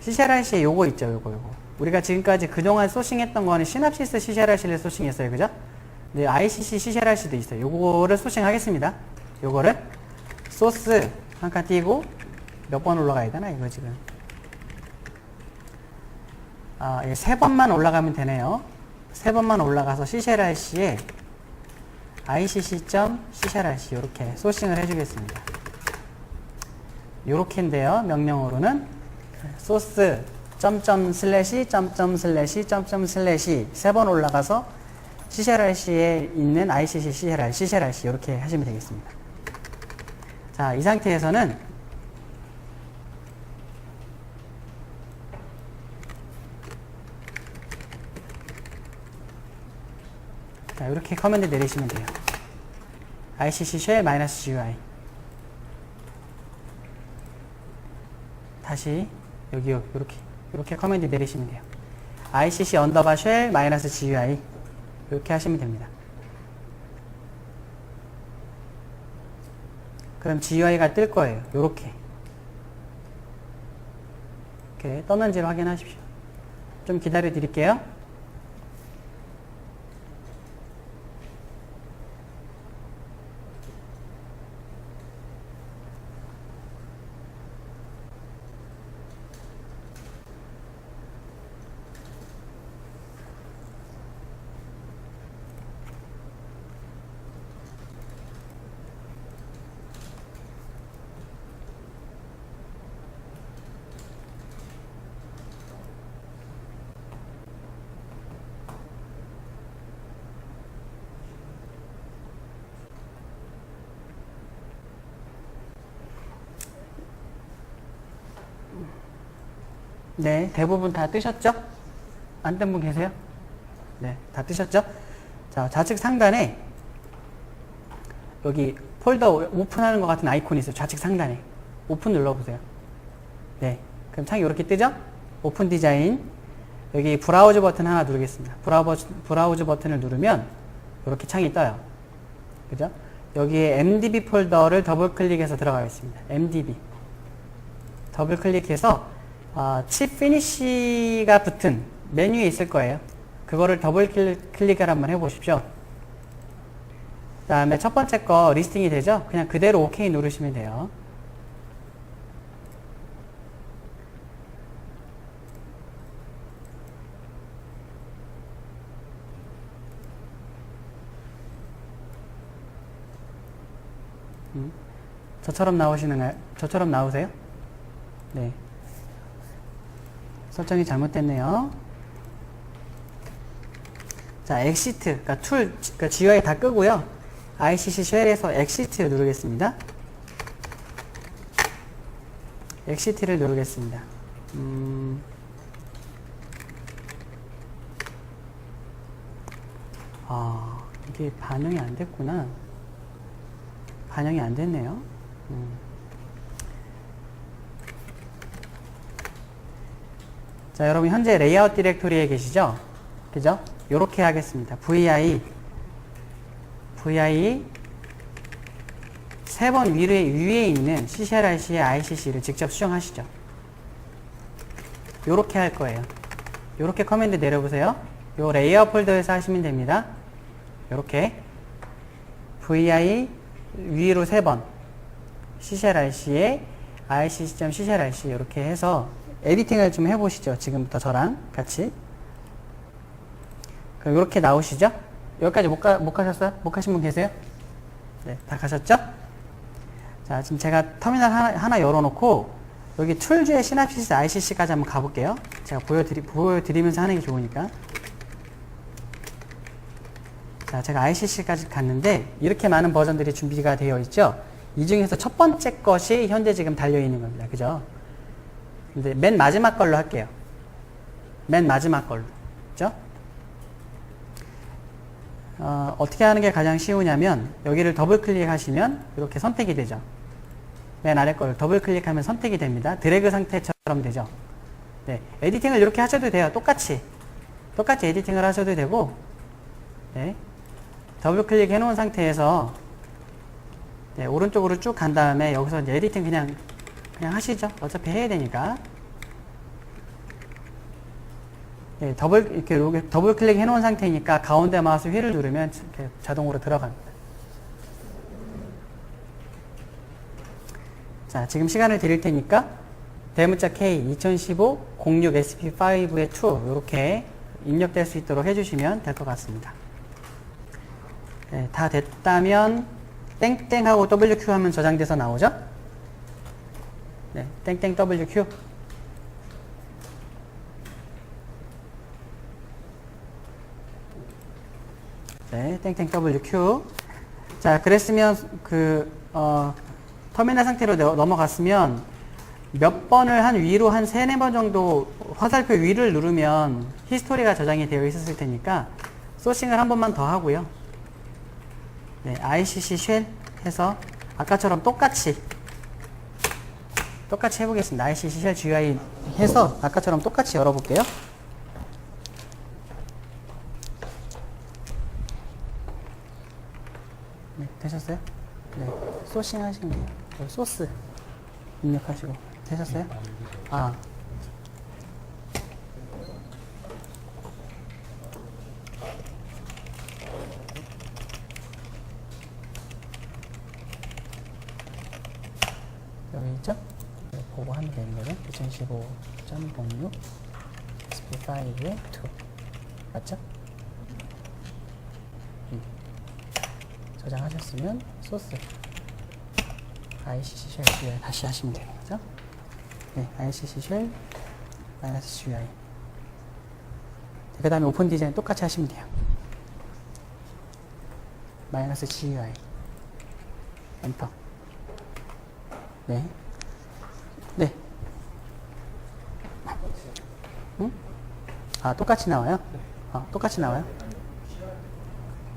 CCRC에 요거 있죠. 요거. 우리가 지금까지 그동안 소싱했던 거는 시납시스 CCRC를 소싱했어요. 그죠? 네, ICC CCRC도 있어요. 요거를 소싱하겠습니다. 요거를 소스 한 칸 띄고 몇 번 올라가야 되나 이거 지금. 아, 예, 3번만 올라가면 되네요. 3번만 올라가서 CCRC에 ICC.CCRC 이렇게 소싱을 해주겠습니다. 요렇게인데요. 명령어로는 소스 점점슬래시 점점슬래시 점점슬래시 3번 올라가서 CCRC에 있는 ICC CCRC 이렇게 하시면 되겠습니다. 자, 이 상태에서는 자, 이렇게 커맨드 내리시면 돼요. ICC shell -GUI 다시 여기 이렇게 커맨드 내리시면 돼요. ICC _shell -GUI 이렇게 하시면 됩니다. 그럼 GUI가 뜰 거예요. 이렇게 떴는지를 확인하십시오. 좀 기다려 드릴게요. 네, 대부분 다 뜨셨죠? 안 뜬 분 계세요? 네, 다 뜨셨죠? 자, 좌측 상단에 여기 폴더 오픈하는 것 같은 아이콘이 있어요. 좌측 상단에 오픈 눌러보세요. 네, 그럼 창이 이렇게 뜨죠? 오픈 디자인. 여기 브라우저 버튼 하나 누르겠습니다. 브라우저 버튼을 누르면 이렇게 창이 떠요. 그죠? 여기에 MDB 폴더를 더블 클릭해서 들어가겠습니다. MDB 더블 클릭해서 칩 피니쉬가 붙은 메뉴에 있을 거예요. 그거를 더블 클릭을 한번 해보십시오. 그 다음에 첫 번째 거 리스팅이 되죠? 그냥 그대로 OK 누르시면 돼요. 저처럼 나오시는가요? 저처럼 나오세요? 네. 설정이 잘못됐네요. 자, 엑시트, 그러니까 그러니까 GUI 다 끄고요. ICC 쉘에서 엑시트 누르겠습니다. 엑시트를 누르겠습니다. 이게 반영이 안 됐구나. 반영이 안 됐네요. 자, 여러분 현재 레이아웃 디렉토리에 계시죠? 그죠? 요렇게 하겠습니다. VI 3번 위에 있는 CCRC의 ICC를 직접 수정하시죠. 요렇게 할 거예요. 요렇게 커맨드 내려보세요. 요 레이아웃 폴더에서 하시면 됩니다. 요렇게 VI 위로 3번 CCRC의 ICC.CCRC 이렇게 해서 에디팅을 좀 해보시죠. 지금부터 저랑 같이. 그럼 이렇게 나오시죠? 여기까지 못 가셨어요? 못 가신 분 계세요? 네, 다 가셨죠? 자, 지금 제가 터미널 하나 열어놓고 여기 툴즈의 시납시스 ICC까지 한번 가볼게요. 제가 보여드리면서 하는 게 좋으니까. 자, 제가 ICC까지 갔는데 이렇게 많은 버전들이 준비가 되어 있죠? 이 중에서 첫 번째 것이 현재 지금 달려있는 겁니다. 그죠? 근데 맨 마지막 걸로 할게요. 맨 마지막 걸로. 그죠? 어떻게 하는 게 가장 쉬우냐면 여기를 더블 클릭하시면 이렇게 선택이 되죠. 맨 아래 걸 더블 클릭하면 선택이 됩니다. 드래그 상태처럼 되죠. 네, 에디팅을 이렇게 하셔도 돼요. 똑같이 에디팅을 하셔도 되고, 네, 더블 클릭 해놓은 상태에서 네, 오른쪽으로 쭉 간 다음에 여기서 이제 에디팅 그냥 하시죠. 어차피 해야 되니까. 예, 이렇게 더블 클릭 해놓은 상태니까 가운데 마우스 휠을 누르면 이렇게 자동으로 들어갑니다. 자, 지금 시간을 드릴 테니까 대문자 K 2015-06 SP5의 2 이렇게 입력될 수 있도록 해주시면 될 것 같습니다. 네, 다 됐다면 땡땡하고 WQ 하면 저장돼서 나오죠? 네, 땡땡 WQ. 네, 땡땡 WQ. 자, 그랬으면 터미널 상태로 넘어갔으면 몇 번을 한 위로 한 3, 4번 정도 화살표 위를 누르면 히스토리가 저장이 되어 있었을 테니까 소싱을 한 번만 더 하고요. 네, ICC 쉘 해서 아까처럼 똑같이 해보겠습니다. ICC 쉘 GUI 해서 아까처럼 똑같이 열어볼게요. 네, 되셨어요? 네, 소싱 하시면 돼요. 소스 입력하시고 되셨어요? 아, 여기 있죠? 네, 보고 하면 되는 거죠? 2015.06 SP5의 2 맞죠? 저장하셨으면 소스 ICC 쉘 GUI 다시 하시면 되는 거죠? 네, ICC 쉘 마이너스 GUI. 그 다음에 오픈 디자인 똑같이 하시면 돼요. 마이너스 GUI 엔터. 네. 네. 응? 아, 똑같이 나와요? 아, 똑같이 나와요?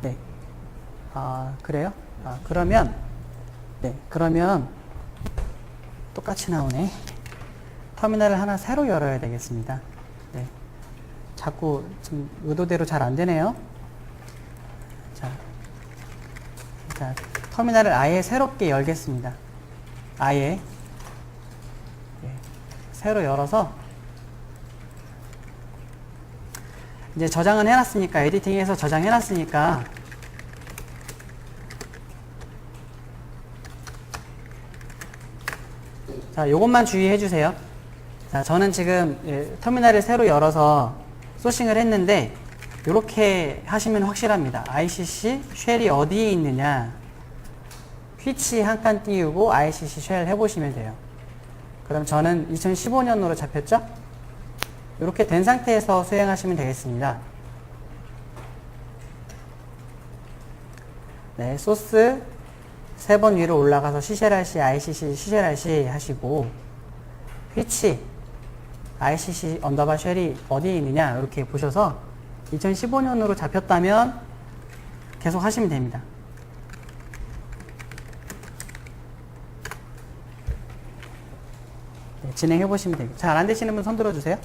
네. 아, 그래요? 아, 그러면 똑같이 나오네. 터미널을 하나 새로 열어야 되겠습니다. 네. 자꾸 좀 의도대로 잘 안 되네요. 자, 터미널을 아예 새롭게 열겠습니다. 아예. 네. 새로 열어서 이제 저장은 해놨으니까, 에디팅해서 저장해놨으니까 자, 요것만 주의해 주세요. 자, 저는 지금 터미널을 새로 열어서 소싱을 했는데 이렇게 하시면 확실합니다. ICC 쉘이 어디에 있느냐, 휘치 한 칸 띄우고 ICC 쉘 해보시면 돼요. 그럼 저는 2015년으로 잡혔죠? 이렇게 된 상태에서 수행하시면 되겠습니다. 네, 소스 3번 위로 올라가서 CCRC, ICC, CCRC 하시고, 휘치, ICC 언더바 쉘이 어디에 있느냐 이렇게 보셔서 2015년으로 잡혔다면 계속 하시면 됩니다. 네, 진행해 보시면 됩니다. 잘 안 되시는 분 손 들어주세요.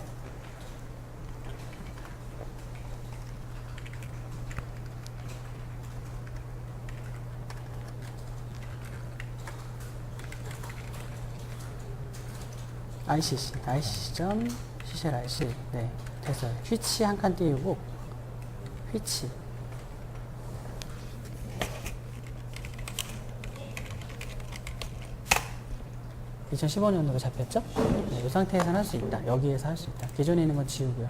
ICC.CCRC. 네, 됐어요. 휘치 한 칸 띄우고, 휘치. (2015년으로) 잡혔죠? 네, 이 상태에서는 할 수 있다. 여기에서 할 수 있다. 기존에 있는 건 지우고요.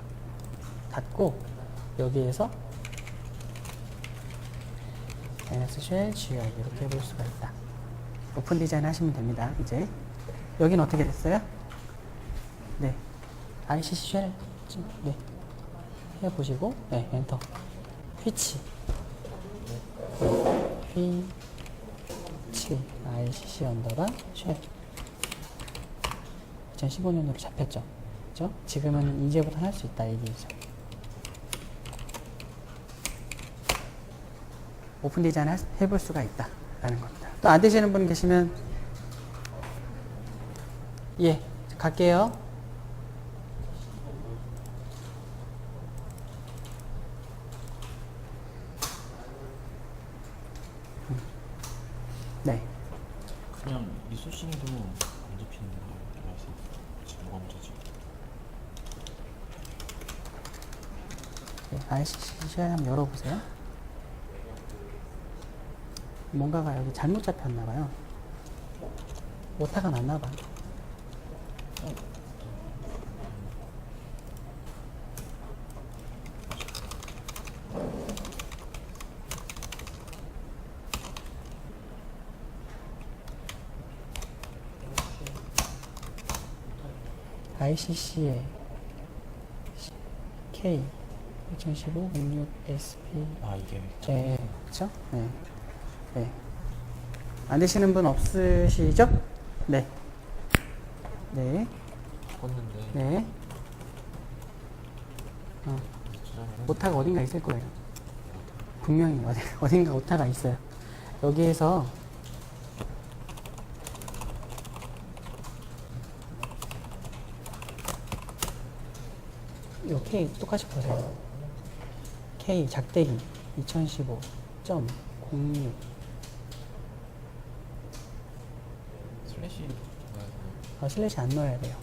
닫고, 여기에서 쉘 GUI 이렇게 해볼 수가 있다. 오픈 디자인 하시면 됩니다. 이제 여기는 어떻게 됐어요? 네, ICC 쉘 네, 해보시고, 네, 엔터. 휘치, ICC 언더바 쉘. 2015년으로 잡혔죠. 그죠? 지금은 이제부터 할 수 있다 얘기죠. 오픈 디자인 해볼 수가 있다 라는 겁니다. 또 안 되시는 분 계시면, 예, 갈게요. 네. 그냥 이 소싱도 안 잡히는 거라서 지금 뭐가 문제지? ICC 한번 열어보세요. 뭔가가 여기 잘못 잡혔나봐요. 오타가 났나봐요. ICC에 K 2015 06 SP 아 이게 네, 그쵸? 네. 네. 안 되시는 분 없으시죠? 네. 네. 껐는데 네. 오타가 어딘가 있을 거예요. 분명히 어딘가 오타가 있어요. 여기에서 요 K 똑같이 보세요. K 작대기 2015.06 슬래시 슬래시 안 넣어야 돼요.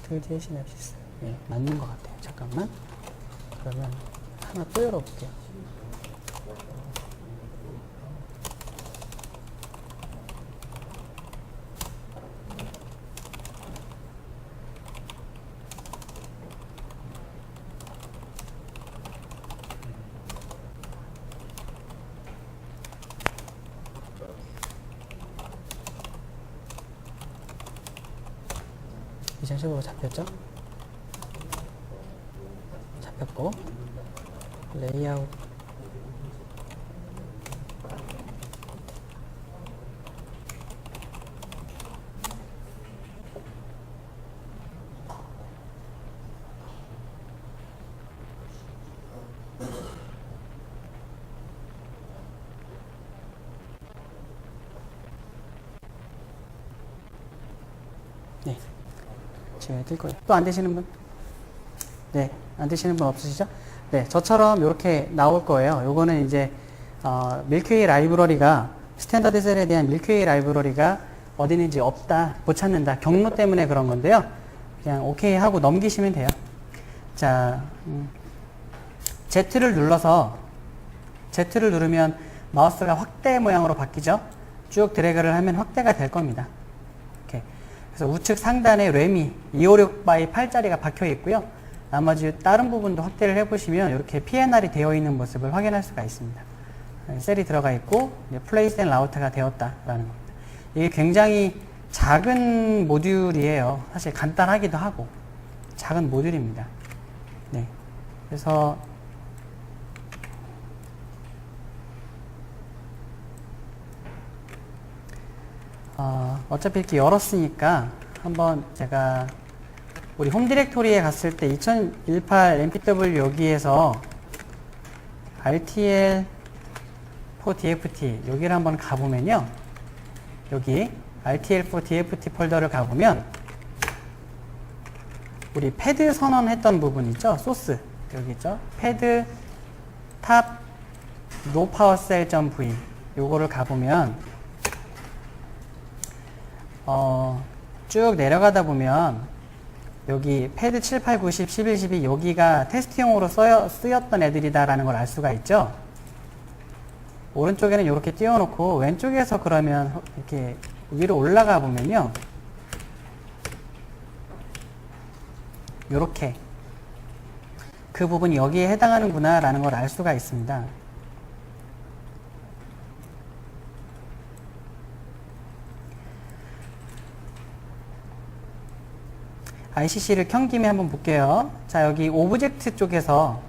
드디어 시냅시스. 네, 맞는 것 같아요. 잠깐만. 그러면 하나 또 열어볼게요. 이전식으로 잡혔죠? 잡혔고 레이아웃 네. 제가 뜰 거예요. 또 안 되시는 분? 네, 안 되시는 분 없으시죠? 네, 저처럼 이렇게 나올 거예요. 요거는 이제 밀큐웨이 라이브러리가 스탠더드 셀에 대한 밀큐웨이 라이브러리가 어디 있는지 없다, 못 찾는다, 경로 때문에 그런 건데요. 그냥 오케이 하고 넘기시면 돼요. 자, Z를 눌러서 Z를 누르면 마우스가 확대 모양으로 바뀌죠. 쭉 드래그를 하면 확대가 될 겁니다. 그래서 우측 상단에 램이 256x8짜리가 박혀 있고요. 나머지 다른 부분도 확대를 해보시면 이렇게 PNR이 되어 있는 모습을 확인할 수가 있습니다. 셀이 들어가 있고 플레이스 앤 라우트가 되었다라는 겁니다. 이게 굉장히 작은 모듈이에요. 사실 간단하기도 하고 작은 모듈입니다. 네, 그래서 어차피 이렇게 열었으니까 한번 제가 우리 홈 디렉토리에 갔을 때 2018 mpw 여기에서 rtl for dft 여기를 한번 가보면요, 여기 rtl for dft 폴더를 가보면 우리 패드 선언했던 부분 있죠? 소스 여기 있죠? 패드 탑 nopowercell.v 요거를 가보면 쭉 내려가다 보면 여기 패드 7, 8, 9, 10, 11, 12 여기가 테스트용으로 쓰였던 애들이다라는 걸 알 수가 있죠. 오른쪽에는 이렇게 띄워놓고 왼쪽에서 그러면 이렇게 위로 올라가 보면요, 이렇게 그 부분이 여기에 해당하는구나 라는 걸 알 수가 있습니다. ICC를 켠 김에 한번 볼게요. 자, 여기 오브젝트 쪽에서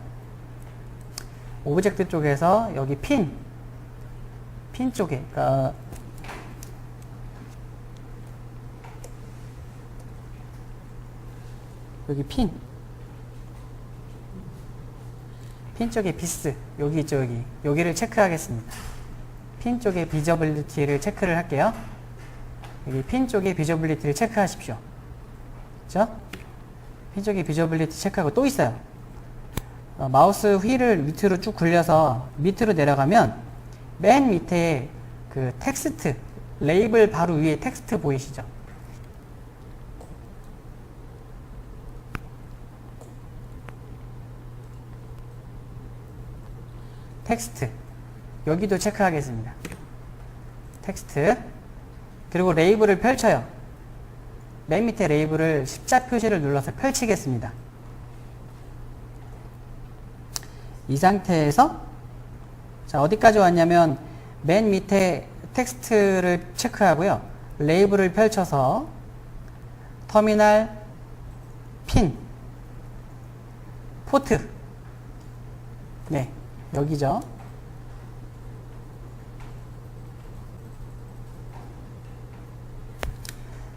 여기 핀 쪽에, 그러니까 여기 핀 쪽에 비스 여기 있죠. 여기를 체크하겠습니다. 핀 쪽에 비저빌리티를 체크를 할게요. 여기 핀 쪽에 비저빌리티를 체크하십시오. 그렇죠? 핀 쪽에 비저빌리티 체크하고 또 있어요. 마우스 휠을 밑으로 쭉 굴려서 밑으로 내려가면 맨 밑에 그 텍스트 레이블 바로 위에 텍스트 보이시죠? 텍스트. 여기도 체크하겠습니다. 텍스트. 그리고 레이블을 펼쳐요. 맨 밑에 레이블을 십자 표시를 눌러서 펼치겠습니다. 이 상태에서 자, 어디까지 왔냐면 맨 밑에 텍스트를 체크하고요. 레이블을 펼쳐서 터미널, 핀, 포트. 네, 여기죠.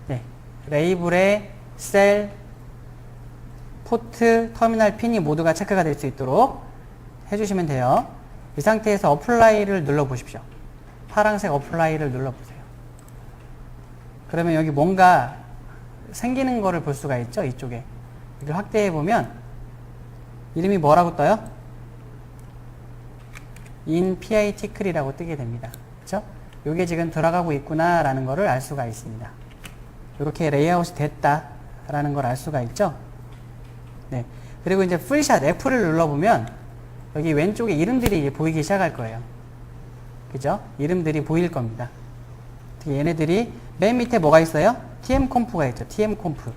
네, 레이블에 셀, 포트, 터미널, 핀이 모두가 체크가 될 수 있도록 해주시면 돼요. 이 상태에서 어플라이를 눌러보십시오. 파란색 어플라이를 눌러보세요. 그러면 여기 뭔가 생기는 거를 볼 수가 있죠. 이쪽에. 이걸 확대해보면 이름이 뭐라고 떠요? in PITCL이라고 뜨게 됩니다. 그쵸? 이게 지금 들어가고 있구나 라는 거를 알 수가 있습니다. 이렇게 레이아웃이 됐다 라는 걸 알 수가 있죠. 네. 그리고 이제 풀샷 F를 눌러보면 여기 왼쪽에 이름들이 보이기 시작할 거예요. 그죠? 이름들이 보일 겁니다. 얘네들이 맨 밑에 뭐가 있어요? tmconf가 있죠. tmconf.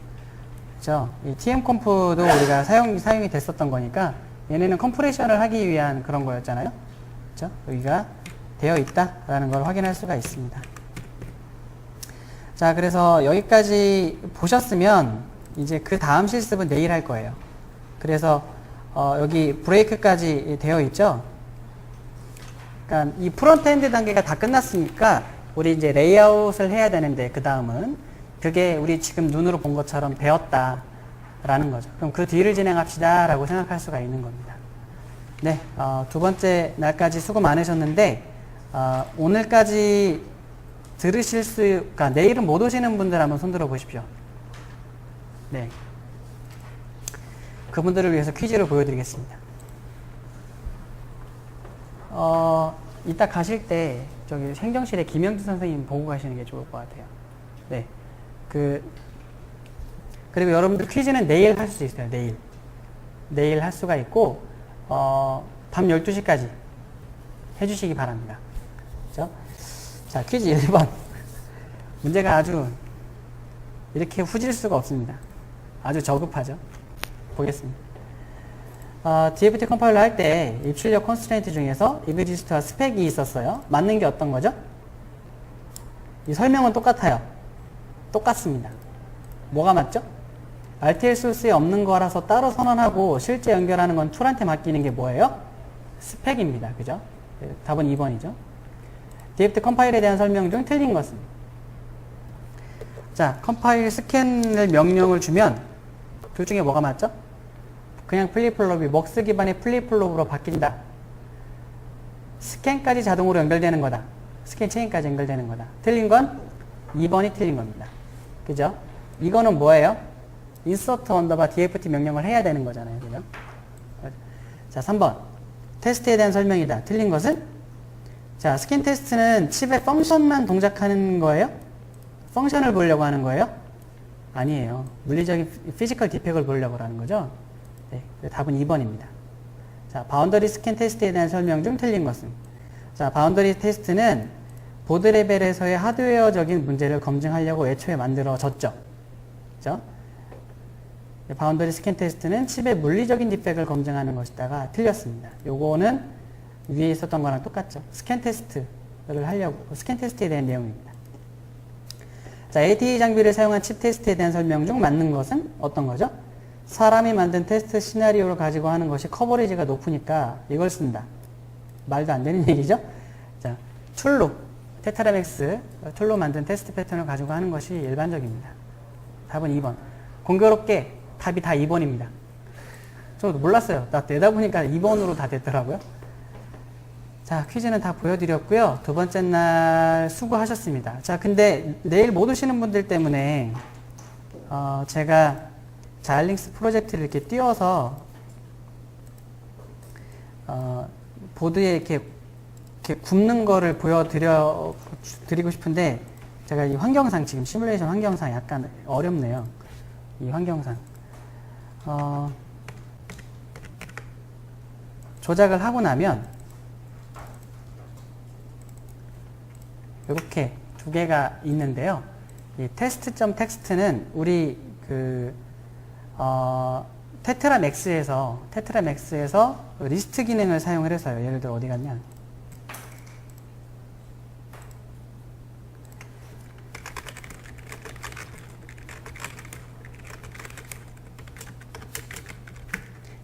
그죠? 이 tmconf도 우리가 사용이 됐었던 거니까 얘네는 컴프레션을 하기 위한 그런 거였잖아요. 그죠? 여기가 되어 있다라는 걸 확인할 수가 있습니다. 자, 그래서 여기까지 보셨으면 이제 그 다음 실습은 내일 할 거예요. 그래서 여기 브레이크까지 되어 있죠. 그러니까 이 프론트엔드 단계가 다 끝났으니까 우리 이제 레이아웃을 해야 되는데 그 다음은 그게 우리 지금 눈으로 본 것처럼 배웠다라는 거죠. 그럼 그 뒤를 진행합시다 라고 생각할 수가 있는 겁니다. 네, 두 번째 날까지 수고 많으셨는데 오늘까지 들으실 그러니까 내일은 못 오시는 분들 한번 손들어 보십시오. 네. 그분들을 위해서 퀴즈를 보여드리겠습니다. 이따 가실 때 저기 행정실에 김영주 선생님 보고 가시는 게 좋을 것 같아요. 네. 그리고 여러분들 퀴즈는 내일 할 수 있어요. 내일 할 수가 있고 밤 12시까지 해주시기 바랍니다. 그죠? 자, 퀴즈 1번. 문제가 아주 이렇게 후질 수가 없습니다. 아주 저급하죠. 보겠습니다. DFT 컴파일러 할 때 입출력 컨스트레인트 중에서 이그지스트와 스펙이 있었어요. 맞는 게 어떤 거죠? 이 설명은 똑같아요. 똑같습니다. 뭐가 맞죠? RTL 소스에 없는 거라서 따로 선언하고 실제 연결하는 건 툴한테 맡기는 게 뭐예요? 스펙입니다. 그죠? 답은 2번이죠. DFT 컴파일에 대한 설명 중 틀린 것은? 자, 컴파일 스캔을 명령을 주면 둘 중에 뭐가 맞죠? 그냥 플립플롭이 먹스 기반의 플립플롭으로 바뀐다. 스캔까지 자동으로 연결되는 거다. 스캔 체인까지 연결되는 거다. 틀린 건 2번이 틀린 겁니다. 그죠? 이거는 뭐예요? insert 언더바 dft 명령을 해야 되는 거잖아요. 그죠? 자, 3번. 테스트에 대한 설명이다. 틀린 것은? 자, 스캔 테스트는 칩의 펑션만 동작하는 거예요? 펑션을 보려고 하는 거예요? 아니에요. 물리적인 피지컬 디펙을 보려고 하는 거죠? 네, 답은 2번입니다. 자, 바운더리 스캔 테스트에 대한 설명 중 틀린 것은? 자, 바운더리 테스트는 보드 레벨에서의 하드웨어적인 문제를 검증하려고 애초에 만들어졌죠. 그죠? 바운더리 스캔 테스트는 칩의 물리적인 디펙을 검증하는 것이다가 틀렸습니다. 요거는 위에 있었던 거랑 똑같죠. 스캔 테스트를 하려고, 스캔 테스트에 대한 내용입니다. 자, ATE 장비를 사용한 칩 테스트에 대한 설명 중 맞는 것은 어떤 거죠? 사람이 만든 테스트 시나리오를 가지고 하는 것이 커버리지가 높으니까 이걸 쓴다. 말도 안 되는 얘기죠? 자, 툴로, 테트라맥스, 툴로 만든 테스트 패턴을 가지고 하는 것이 일반적입니다. 답은 2번. 공교롭게 답이 다 2번입니다. 저도 몰랐어요. 나 내다 보니까 2번으로 다 됐더라고요. 자, 퀴즈는 다 보여드렸고요. 두 번째 날 수고하셨습니다. 자, 근데 내일 못 오시는 분들 때문에 제가 자일링스 프로젝트를 이렇게 띄워서 보드에 이렇게 굽는 거를 보여드리고 싶은데 제가 이 환경상 지금 시뮬레이션 환경상 약간 어렵네요. 이 환경상 조작을 하고 나면 이렇게 두 개가 있는데요. 이 test.txt는 우리 테트라 맥스에서 리스트 기능을 사용을 해서요. 예를 들어 어디 갔냐?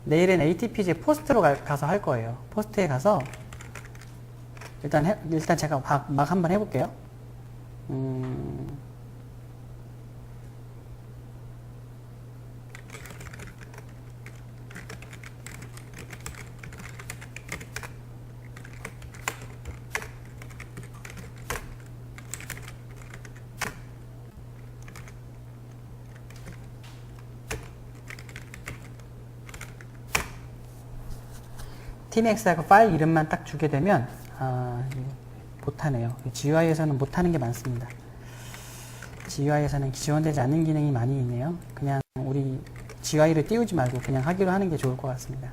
내일은 ATPG 포스트로 가서 할 거예요. 포스트에 가서 일단 제가 막 한번 해볼게요. tmax하고 파일 이름만 딱 주게 되면 못하네요. GUI에서는 못하는 게 많습니다. GUI에서는 지원되지 않는 기능이 많이 있네요. 그냥 우리 GUI를 띄우지 말고 그냥 하기로 하는 게 좋을 것 같습니다.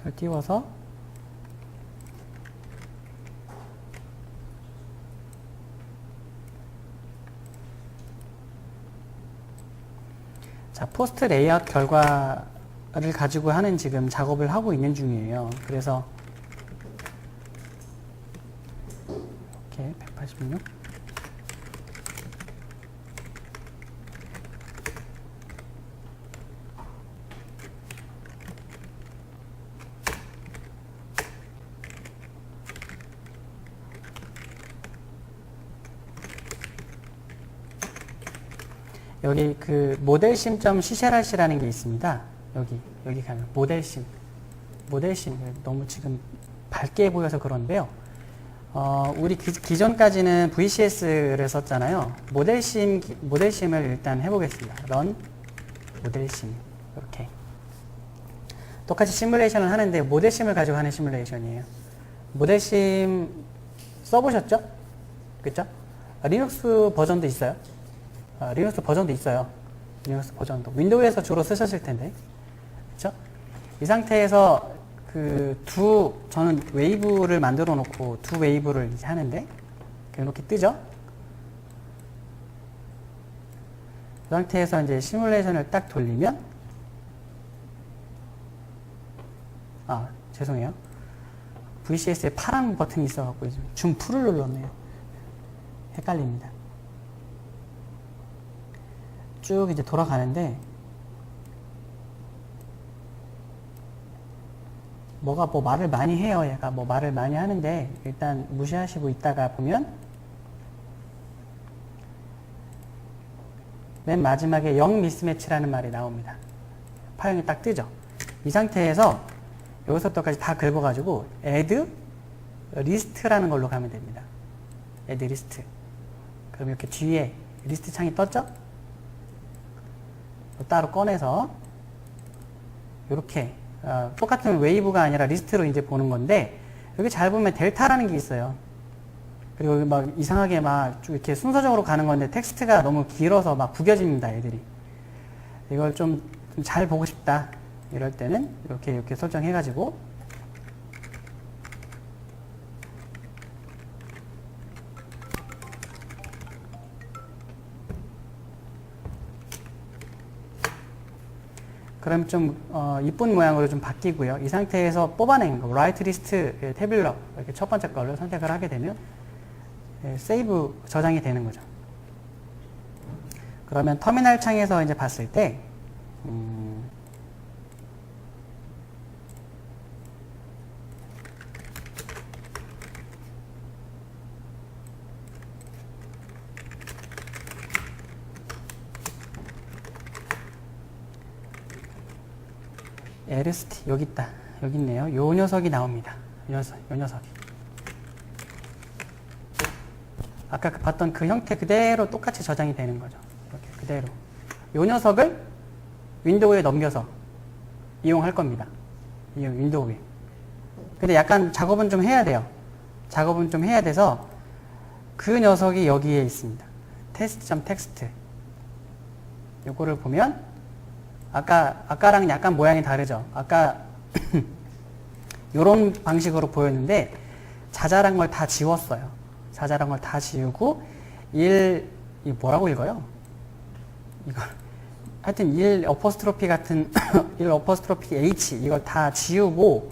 잘 띄워서 자, 포스트 레이아웃 결과를 가지고 하는 지금 작업을 하고 있는 중이에요. 그래서 이렇게 186 여기 모델심.ccrc라는 게 있습니다. 여기 가면 모델심 너무 지금 밝게 보여서 그런데요. 우리 기존까지는 VCS를 썼잖아요. 모델심을 일단 해보겠습니다. run 모델심 이렇게 똑같이 시뮬레이션을 하는데 모델심을 가지고 하는 시뮬레이션이에요. 모델심 써보셨죠? 그쵸? 리눅스 버전도 있어요. 리눅스 버전도 있어요. 리눅스 버전도. 윈도우에서 주로 쓰셨을 텐데. 그쵸? 이 상태에서 저는 웨이브를 만들어 놓고 두 웨이브를 이제 하는데, 이렇게 뜨죠? 그 상태에서 이제 시뮬레이션을 딱 돌리면, 죄송해요. VCS에 파란 버튼이 있어갖고 줌 풀을 눌렀네요. 헷갈립니다. 쭉 이제 돌아가는데 뭐가 말을 많이 해요. 얘가 말을 많이 하는데 일단 무시하시고 있다가 보면 맨 마지막에 0 미스매치라는 말이 나옵니다. 파형이 딱 뜨죠. 이 상태에서 여기서부터까지 다 긁어가지고 add list라는 걸로 가면 됩니다. add list. 그럼 이렇게 뒤에 리스트 창이 떴죠? 따로 꺼내서 이렇게 똑같은 웨이브가 아니라 리스트로 이제 보는 건데 여기 잘 보면 델타라는 게 있어요. 그리고 막 이상하게 쭉 이렇게 순서적으로 가는 건데 텍스트가 너무 길어서 막 구겨집니다, 애들이. 이걸 좀 잘 보고 싶다 이럴 때는 이렇게 설정해가지고 그럼 좀 이쁜 모양으로 좀 바뀌고요. 이 상태에서 뽑아낸 거, 라이트 리스트 태블러 이렇게 첫 번째 걸로 선택을 하게 되면 세이브 저장이 되는 거죠. 그러면 터미널 창에서 이제 봤을 때 LST 여기 있다. 여기 있네요. 요 녀석이 나옵니다. 요 녀석이. 아까 봤던 그 형태 그대로 똑같이 저장이 되는 거죠. 이렇게 그대로. 요 녀석을 윈도우에 넘겨서 이용할 겁니다. 이 윈도우에. 근데 약간 작업은 좀 해야 돼요. 작업은 좀 해야 돼서 그 녀석이 여기에 있습니다. test.txt. 요거를 보면 아까랑 약간 모양이 다르죠. 아까 요런 방식으로 보였는데 자잘한 걸 다 지웠어요. 자잘한 걸 다 지우고 이 뭐라고 읽어요? 이거 하여튼 1 어퍼스트로피 같은 1 어퍼스트로피 H 이걸 다 지우고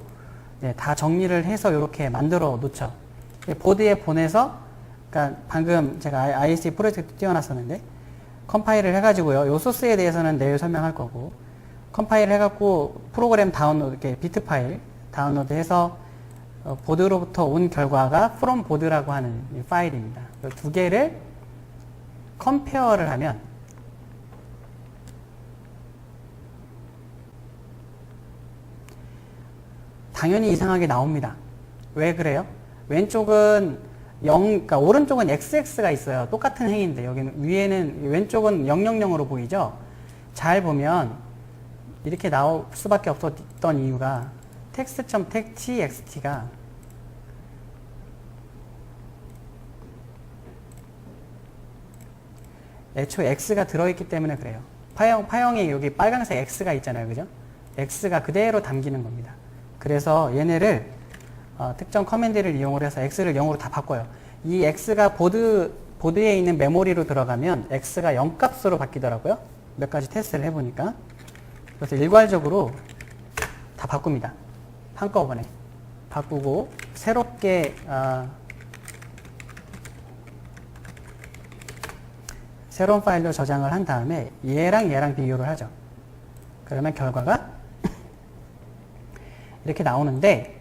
네, 다 정리를 해서 이렇게 만들어 놓죠. 보드에 보내서 그러니까 방금 제가 ISE 프로젝트 띄워놨었는데 컴파일을 해가지고요. 요 소스에 대해서는 내일 설명할 거고 컴파일 해갖고 프로그램 다운로드 이렇게 비트 파일 다운로드해서 보드로부터 온 결과가 from 보드라고 하는 이 파일입니다. 이 두 개를 컴페어를 하면 당연히 이상하게 나옵니다. 왜 그래요? 왼쪽은 0, 그러니까 오른쪽은 XX가 있어요. 똑같은 행인데 여기는 위에는 왼쪽은 000으로 보이죠? 잘 보면 이렇게 나올 수밖에 없었던 이유가 text.txt가 애초에 x가 들어있기 때문에 그래요. 파형에 여기 빨간색 x가 있잖아요. 그죠? x가 그대로 담기는 겁니다. 그래서 얘네를 특정 커맨드를 이용을 해서 x를 0으로 다 바꿔요. 이 x가 보드에 있는 메모리로 들어가면 x가 0값으로 바뀌더라고요. 몇 가지 테스트를 해보니까. 그래서 일괄적으로 다 바꿉니다. 한꺼번에 바꾸고 새롭게 새로운 파일로 저장을 한 다음에 얘랑 비교를 하죠. 그러면 결과가 이렇게 나오는데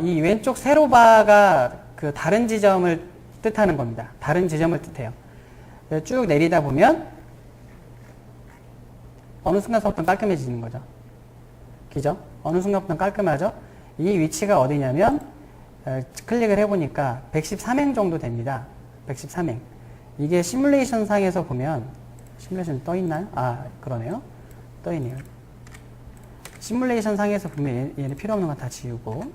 이 왼쪽 세로바가 그 다른 지점을 뜻하는 겁니다. 다른 지점을 뜻해요. 쭉 내리다 보면 어느 순간부터 깔끔해지는 거죠. 그죠? 어느 순간부터 깔끔하죠? 이 위치가 어디냐면 클릭을 해보니까 113행 정도 됩니다. 113행. 이게 시뮬레이션 상에서 보면 시뮬레이션 떠 있나요? 아, 그러네요. 떠 있네요. 시뮬레이션 상에서 보면 얘는 필요 없는 건 다 지우고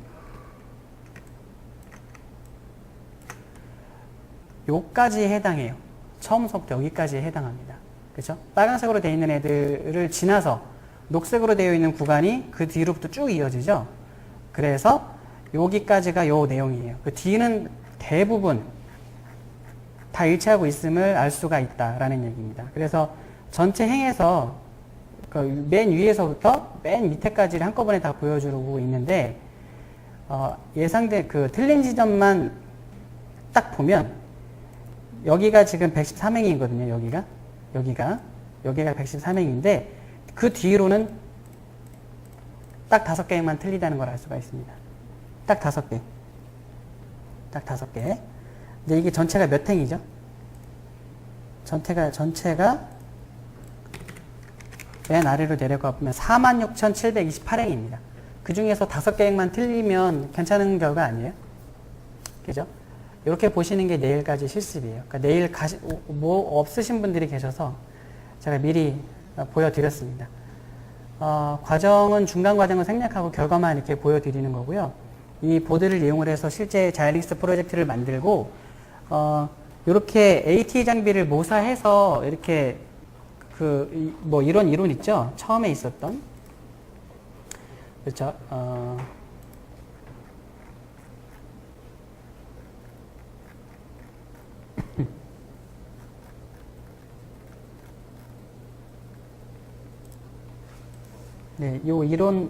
요까지 해당해요. 처음부터 여기까지 해당합니다. 그렇죠? 빨간색으로 되어 있는 애들을 지나서 녹색으로 되어 있는 구간이 그 뒤로부터 쭉 이어지죠. 그래서 여기까지가 요 내용이에요. 그 뒤는 대부분 다 일치하고 있음을 알 수가 있다라는 얘기입니다. 그래서 전체 행에서 그 맨 위에서부터 맨 밑에까지를 한꺼번에 다 보여주고 있는데 예상된 그 틀린 지점만 딱 보면 여기가 지금 113행이거든요. 여기가 113행인데 그 뒤로는 딱 5개만 틀리다는 걸 알 수가 있습니다. 딱 5개. 딱 5개. 근데 이게 전체가 몇 행이죠? 전체가 맨 아래로 내려가 보면 46,728행입니다. 그 중에서 5개 행만 틀리면 괜찮은 결과 아니에요? 그죠? 이렇게 보시는 게 내일까지 실습이에요. 그러니까 내일 뭐 없으신 분들이 계셔서 제가 미리 보여드렸습니다. 과정은 중간 과정을 생략하고 결과만 이렇게 보여드리는 거고요. 이 보드를 이용을 해서 실제 자이링스 프로젝트를 만들고 이렇게 AT 장비를 모사해서 이렇게 뭐 이런 이론 있죠? 처음에 있었던 그렇죠? 네, 요 이론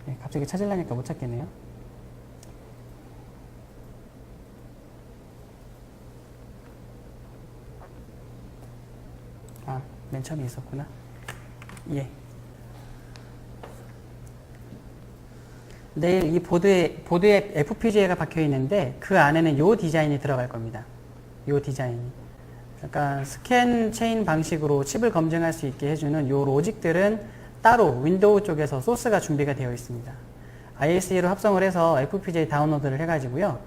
네, 갑자기 찾으려니까 못 찾겠네요. 아, 맨 처음에 있었구나. 예. 내일 이 보드에 FPGA가 박혀 있는데 그 안에는 요 디자인이 들어갈 겁니다. 요 디자인이. 그러니까 스캔 체인 방식으로 칩을 검증할 수 있게 해주는 요 로직들은 따로 윈도우 쪽에서 소스가 준비가 되어 있습니다. ISE로 합성을 해서 FPGA 다운로드를 해가지고요.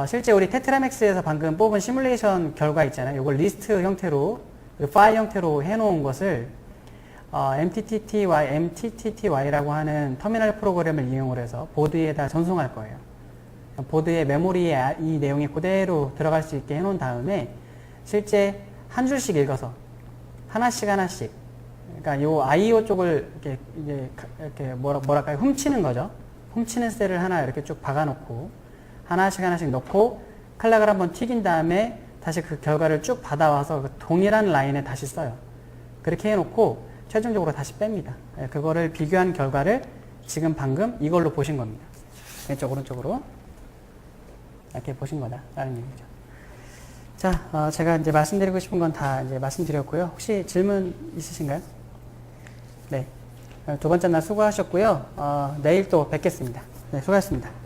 실제 우리 테트라맥스에서 방금 뽑은 시뮬레이션 결과 있잖아요. 이걸 리스트 형태로, 파일 형태로 해놓은 것을 MTTTY라고 하는 터미널 프로그램을 이용을 해서 보드에다 전송할 거예요. 보드의 메모리에 이 내용이 그대로 들어갈 수 있게 해놓은 다음에 실제 한 줄씩 읽어서 하나씩 하나씩, 그러니까 요 IO 쪽을 이렇게 뭐랄까요, 훔치는 거죠. 훔치는 셀을 하나 이렇게 쭉 박아놓고 하나씩 하나씩 넣고 클락을 한번 튀긴 다음에 다시 그 결과를 쭉 받아와서 그 동일한 라인에 다시 써요. 그렇게 해놓고 최종적으로 다시 뺍니다. 예, 그거를 비교한 결과를 지금 방금 이걸로 보신 겁니다. 왼쪽 오른쪽으로 이렇게 보신 거다라는 얘기죠. 자, 제가 이제 말씀드리고 싶은 건 다 이제 말씀드렸고요. 혹시 질문 있으신가요? 네. 두 번째 날 수고하셨고요. 내일 또 뵙겠습니다. 네, 수고하셨습니다.